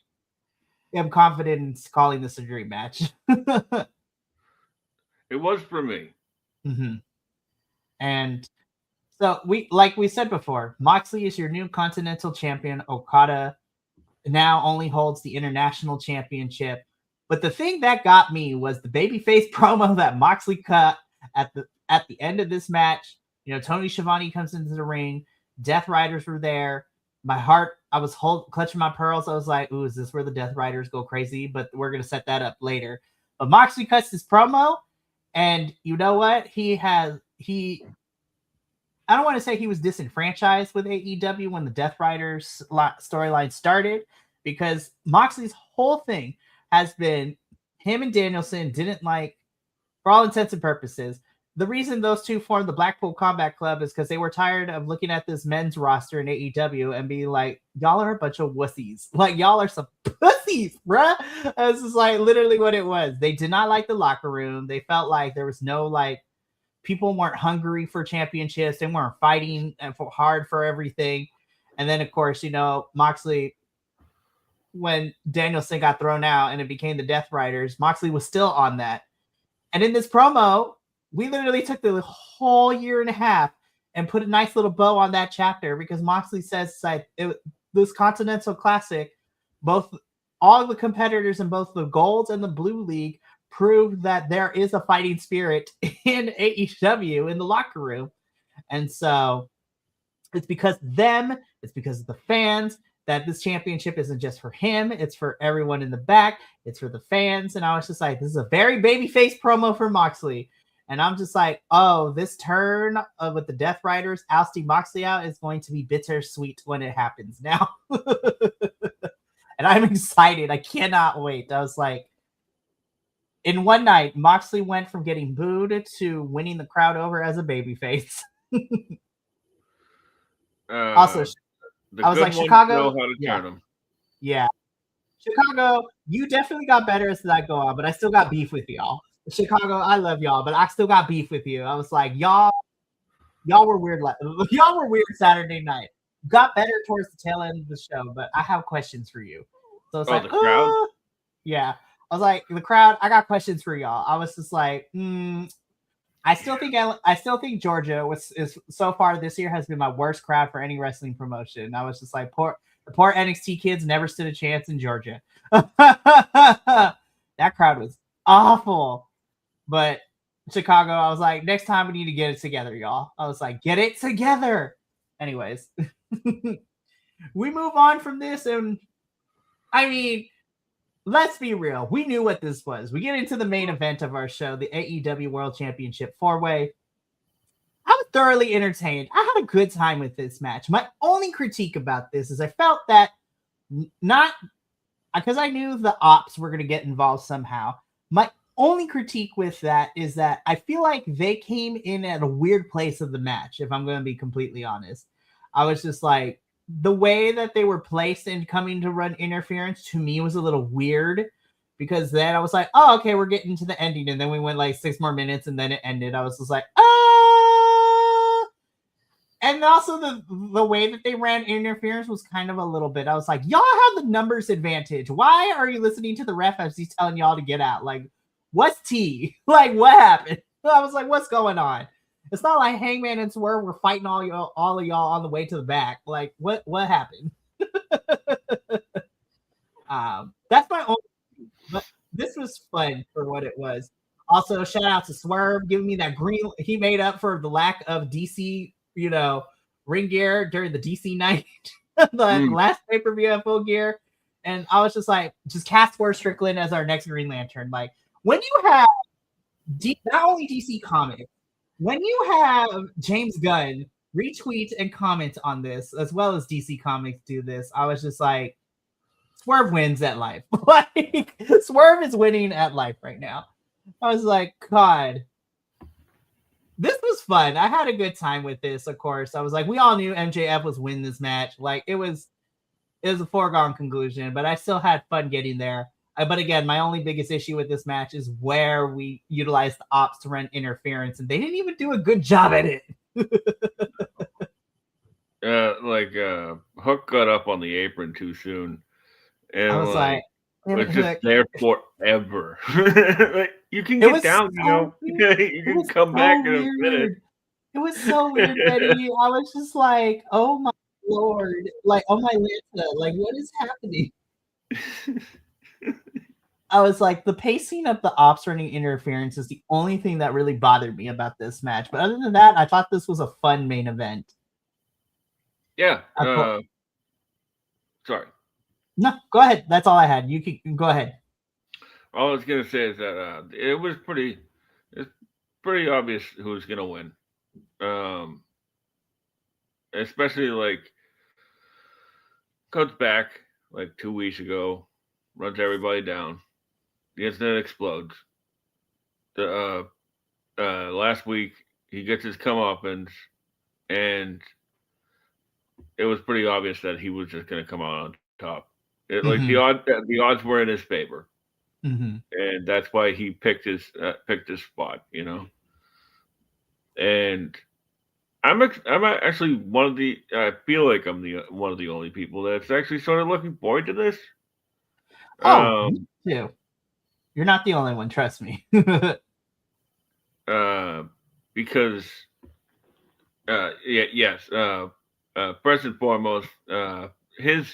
am confident in calling this a dream match. It was for me. Mm-hmm. And so like we said before, Moxley is your new Continental Champion. Okada now only holds the International Championship. But the thing that got me was the babyface promo that Moxley cut at the end of this match. You know, Tony Schiavone comes into the ring. Death Riders were there. My heart, I was clutching my pearls. I was like, ooh, is this where the Death Riders go crazy? But we're going to set that up later. But Moxley cuts this promo, and you know what? I don't want to say he was disenfranchised with AEW when the Death Riders storyline started, because Moxley's whole thing has been him and Danielson didn't like, for all intents and purposes, the reason those two formed the Blackpool Combat Club is because they were tired of looking at this men's roster in AEW and being like, y'all are a bunch of wussies. Like, y'all are some pussies, bruh. This is like literally what it was. They did not like the locker room. They felt like there was no, like, people weren't hungry for championships. They weren't fighting hard for everything. And then, of course, you know, Moxley, when Danielson got thrown out and it became the Death Riders, Moxley was still on that. And in this promo, we literally took the whole year and a half and put a nice little bow on that chapter, because Moxley says, like, this Continental Classic, all the competitors in both the Gold and the Blue League proved that there is a fighting spirit in AEW in the locker room. And so it's because of them, it's because of the fans, that this championship isn't just for him, it's for everyone in the back, it's for the fans. And I was just like, this is a very babyface promo for Moxley. And I'm just like, oh, this turn with the Death Riders ousting Moxley out is going to be bittersweet when it happens now. And I'm excited. I cannot wait. I was like, in one night, Moxley went from getting booed to winning the crowd over as a babyface. Also, I was like, Chicago, know how to turn them. Yeah. Chicago, you definitely got better as I go on, but I still got beef with y'all. Chicago, I love y'all, but I still got beef with you. I was like, y'all were weird. Y'all were weird Saturday night. Got better towards the tail end of the show, but I have questions for you. So it's like, the crowd? Yeah. I was like, the crowd, I got questions for y'all. I was just like, I still think Georgia is so far this year has been my worst crowd for any wrestling promotion. I was just like, the poor NXT kids never stood a chance in Georgia. That crowd was awful. But Chicago, I was like, next time we need to get it together, y'all. I was like, get it together. Anyways, we move on from this. And I mean, let's be real. We knew what this was. We get into the main event of our show, the AEW World Championship 4-way. I was thoroughly entertained. I had a good time with this match. My only critique about this is I felt that not because I knew the ops were going to get involved somehow. My only critique with that is that I feel like they came in at a weird place of the match, if I'm going to be completely honest. I was just like, the way that they were placed and coming to run interference to me was a little weird, because then I was like, oh, okay, we're getting to the ending. And then we went like 6 more minutes and then it ended. I was just like, And also the way that they ran interference was kind of a little bit, I was like, y'all have the numbers advantage. Why are you listening to the ref as he's telling y'all to get out? Like, what's T? Like, what happened? I was like, what's going on? It's not like Hangman and Swerve were fighting all of y'all on the way to the back. Like, what happened? That's my only. But this was fun for what it was. Also, shout out to Swerve giving me that green. He made up for the lack of DC, ring gear during the DC night, the last pay-per-view at Full Gear. And I was just like, just cast Swerve Strickland as our next Green Lantern. Like, when you have not only DC Comics, when you have James Gunn retweet and comment on this, as well as DC Comics do this, I was just like, Swerve wins at life. Like, Swerve is winning at life right now. I was like, God, this was fun. I had a good time with this, of course. I was like, we all knew MJF was winning this match. Like, it was a foregone conclusion, but I still had fun getting there. But again, my only biggest issue with this match is where we utilized the ops to run interference, and they didn't even do a good job at it. Hook got up on the apron too soon, and I was like was just there forever. You can get down, you can come back in a minute. It was so weird, Betty. I was just like, oh my Lord, like, oh my Lanta, like, what is happening? I was like, the pacing of the ops running interference is the only thing that really bothered me about this match. But other than that, I thought this was a fun main event. Yeah. Sorry. No, go ahead. That's all I had. You can go ahead. All I was gonna say is that it's pretty obvious who's gonna win. Especially like comes back like 2 weeks ago, runs everybody down. The internet explodes. The last week he gets his comeuppance, and it was pretty obvious that he was just going to come out on top. Like the odds were in his favor, and that's why he picked his spot. And I'm actually one of the. I feel like I'm one of the only people that's actually sort of looking forward to this. Me too. You're not the only one, trust me. Because first and foremost, his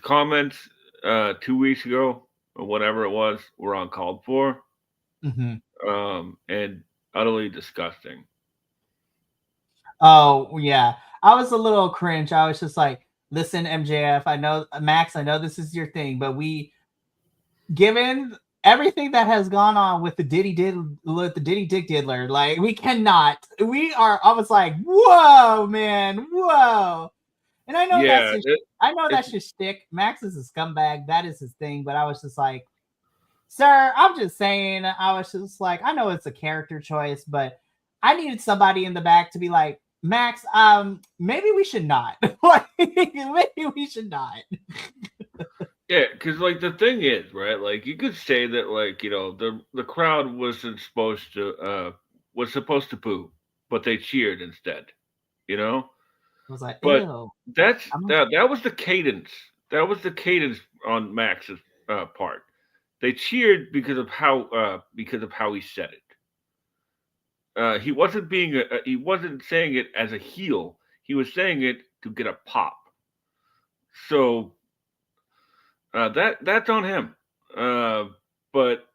comments 2 weeks ago or whatever it was were uncalled for, and utterly disgusting. Oh yeah, I was a little cringe. I was just like, listen, MJF, I know Max, I know this is your thing, but given everything that has gone on with the Diddy Dick Diddler, like I was like, whoa, man, whoa. And I know that's your shtick. Max is a scumbag, that is his thing, but I was just like, sir, I'm just saying, I was just like, I know it's a character choice, but I needed somebody in the back to be like, Max, maybe we should not. Maybe we should not. Yeah, because like the thing is, right? Like you could say that, like the crowd wasn't supposed to boo, but they cheered instead. I was like, but ew. That was the cadence. That was the cadence on Max's part. They cheered because of how he said it. He wasn't he wasn't saying it as a heel. He was saying it to get a pop. So. That's on him. But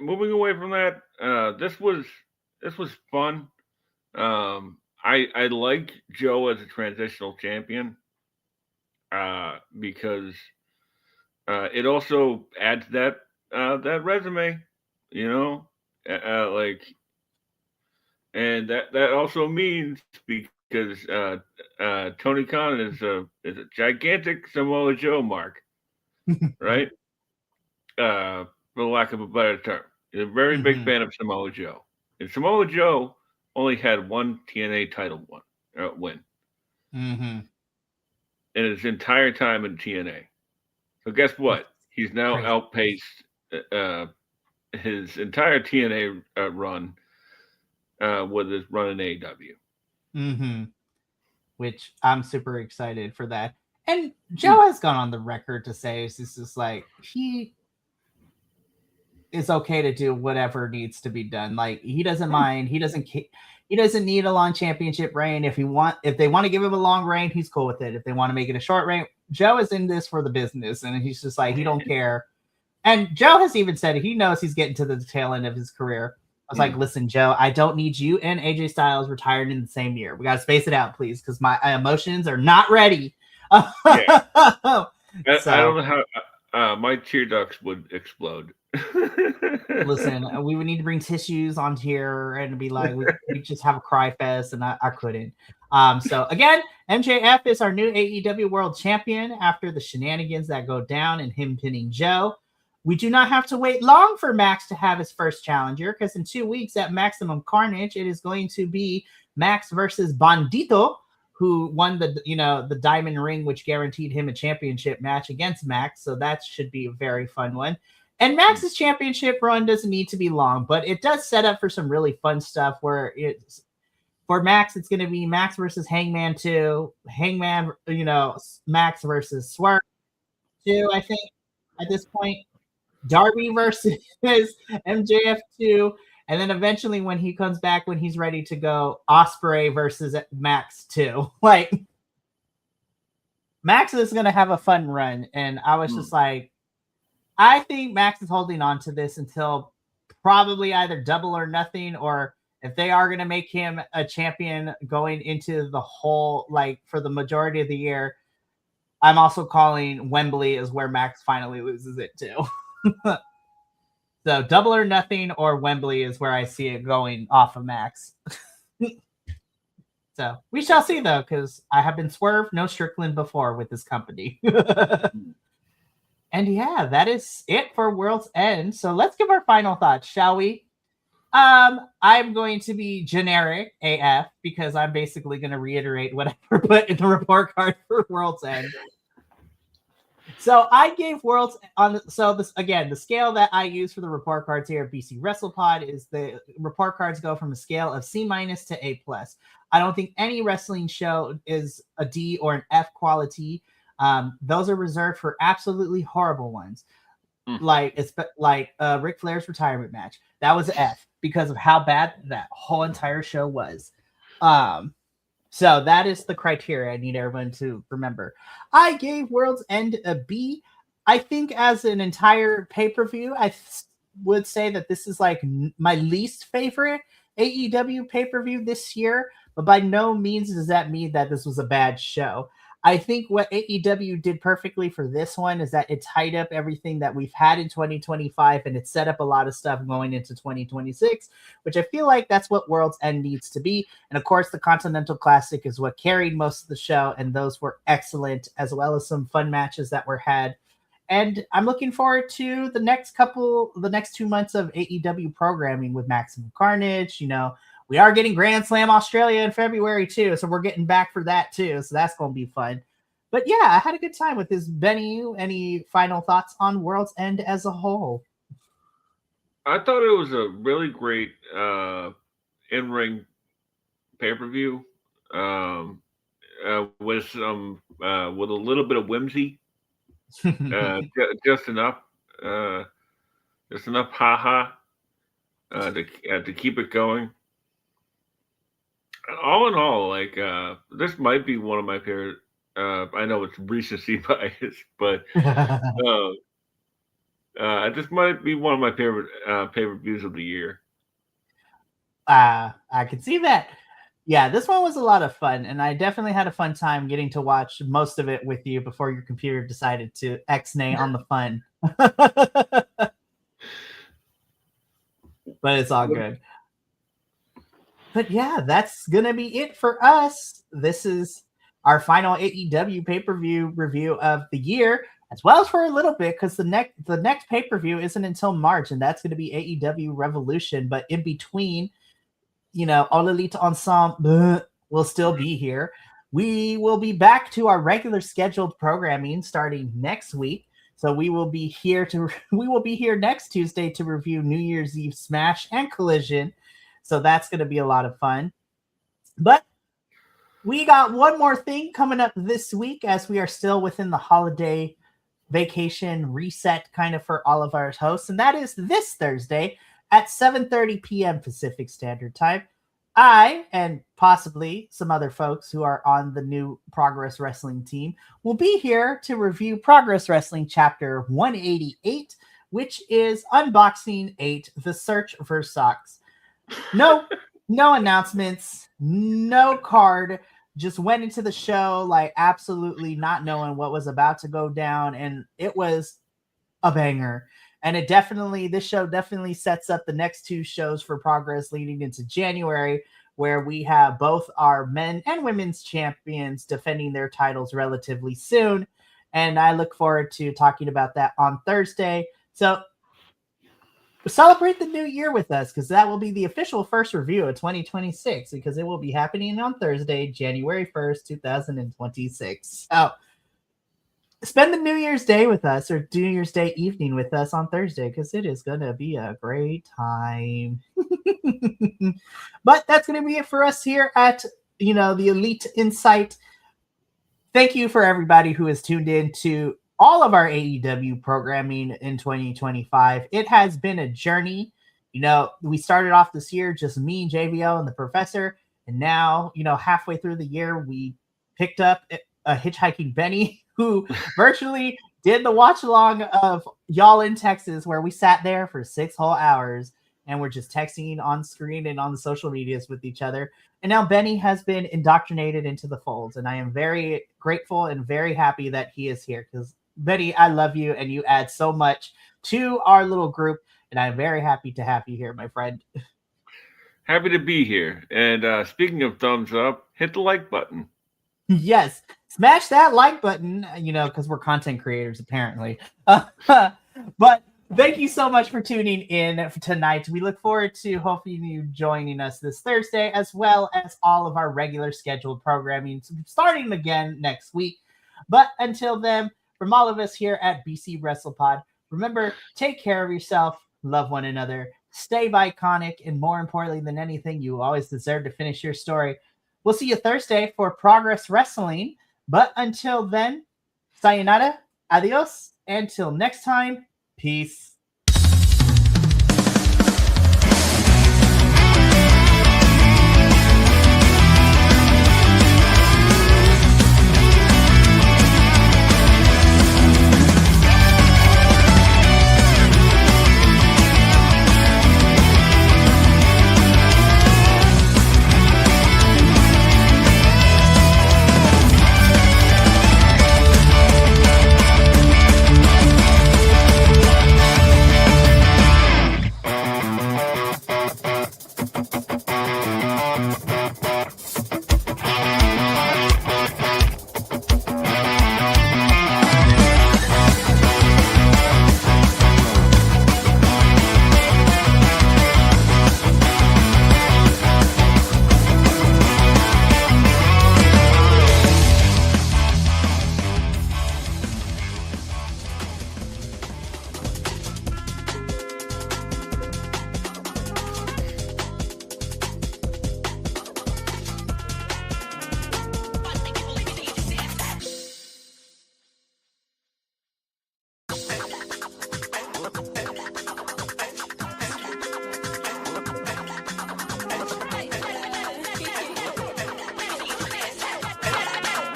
moving away from that, this was fun. I like Joe as a transitional champion because it also adds that resume, and that also means because Tony Khan is a gigantic Samoa Joe mark, right? For lack of a better term, he's a very big fan of Samoa Joe, and Samoa Joe only had one TNA title win in his entire time in TNA. So guess what? He's now outpaced his entire TNA run with his run in AEW. Which I'm super excited for that. And Joe has gone on the record to say it's just like he is okay to do whatever needs to be done. Like he doesn't mind. He doesn't need a long championship reign. If they want to give him a long reign, he's cool with it. If they want to make it a short reign, Joe is in this for the business, and he's just like he don't care. And Joe has even said he knows he's getting to the tail end of his career. I was like, listen, Joe, I don't need you and AJ Styles retired in the same year. We got to space it out, please, because my emotions are not ready. I don't know how my tear ducts would explode. Listen, we would need to bring tissues on here and be like, we just have a cry fest, and I couldn't. So again, MJF is our new AEW World Champion after the shenanigans that go down and him pinning Joe. We do not have to wait long for Max to have his first challenger, because in 2 weeks at Maximum Carnage, it is going to be Max versus Bandito, who won the diamond ring, which guaranteed him a championship match against Max. So that should be a very fun one. And Max's championship run doesn't need to be long, but it does set up for some really fun stuff where it's for Max, it's going to be Max versus Hangman 2, Hangman, Max versus Swerve 2, I think, at this point. Darby versus MJF 2, and then eventually when he comes back, when he's ready to go, Ospreay versus Max 2. Like, Max is going to have a fun run, and I was just like, I think Max is holding on to this until probably either Double or Nothing, or if they are going to make him a champion going into the whole, like, for the majority of the year, I'm also calling Wembley is where Max finally loses it to. So Double or Nothing or Wembley is where I see it going off of Max. So we shall see, though, because I have been swerved, no Strickland before with this company. And yeah, that is it for World's End. So let's give our final thoughts, shall we? I'm going to be generic AF because I'm basically going to reiterate what I put in the report card for World's End. So I gave World's on. So this again, the scale that I use for the report cards here at BC WrestlePod is the report cards go from a scale of C- to A+. I don't think any wrestling show is a D or an F quality. Those are reserved for absolutely horrible ones. Like Ric Flair's retirement match. That was an F because of how bad that whole entire show was. So that is the criteria I need everyone to remember. I gave World's End a B. I think as an entire pay-per-view, I would say that this is like my least favorite AEW pay-per-view this year, but by no means does that mean that this was a bad show. I think what AEW did perfectly for this one is that it tied up everything that we've had in 2025 and it set up a lot of stuff going into 2026, which I feel like that's what World's End needs to be. And of course, the Continental Classic is what carried most of the show, and those were excellent, as well as some fun matches that were had. And I'm looking forward to the next 2 months of AEW programming with Maximum Carnage. We are getting Grand Slam Australia in February too, so we're getting back for that too. So that's going to be fun. But yeah, I had a good time with this. Benny, any final thoughts on World's End as a whole? I thought it was a really great in-ring pay-per-view with a little bit of whimsy, just enough haha to keep it going. All in all, this might be one of my favorite. I know it's recency bias, but this might be one of my favorite pay-per-views of the year. I can see that. Yeah, this one was a lot of fun, and I definitely had a fun time getting to watch most of it with you before your computer decided to X-nay on the fun. But it's all good. But yeah, that's going to be it for us. This is our final AEW pay-per-view review of the year, as well as for a little bit, because the next pay-per-view isn't until March, and that's going to be AEW Revolution. But in between, All Elite Ensemble will still be here. We will be back to our regular scheduled programming starting next week. So we will be here next Tuesday to review New Year's Eve Smash and Collision. So that's going to be a lot of fun. But we got one more thing coming up this week, as we are still within the holiday vacation reset kind of for all of our hosts. And that is this Thursday at 7:30 p.m. Pacific Standard Time. I, and possibly some other folks who are on the new Progress Wrestling team, will be here to review Progress Wrestling Chapter 188, which is Unboxing 8, The Search for Socks. No announcements, no card. Just went into the show like absolutely not knowing what was about to go down, and it was a banger. And this show definitely sets up the next two shows for Progress leading into January, where we have both our men and women's champions defending their titles relatively soon. And I look forward to talking about that on Thursday. So celebrate the new year with us, because that will be the official first review of 2026, because it will be happening on Thursday, January 1st, 2026. So spend the New Year's Day with us, or New Year's Day evening with us on Thursday, because it is going to be a great time. But that's going to be it for us here at, the Elite Insight. Thank you for everybody who has tuned in to all of our AEW programming in 2025. It has been a journey. We started off this year just me, JVL, and the professor. And now, halfway through the year, we picked up a hitchhiking Benny who virtually did the watch along of y'all in Texas, where we sat there for 6 whole hours and we're just texting on screen and on the social medias with each other. And now Benny has been indoctrinated into the folds, and I am very grateful and very happy that he is here, because Benny, I love you, and you add so much to our little group, and I'm very happy to have you here, my friend. Happy to be here. And speaking of thumbs up, hit the like button. Yes, smash that like button, because we're content creators, apparently. But thank you so much for tuning in tonight. We look forward to hopefully you joining us this Thursday, as well as all of our regular scheduled programming starting again next week. But until then, from all of us here at BC WrestlePod, remember, take care of yourself, love one another, stay Bi-Conic, and more importantly than anything, you always deserve to finish your story. We'll see you Thursday for Progress Wrestling. But until then, sayonara, adios, until next time, peace.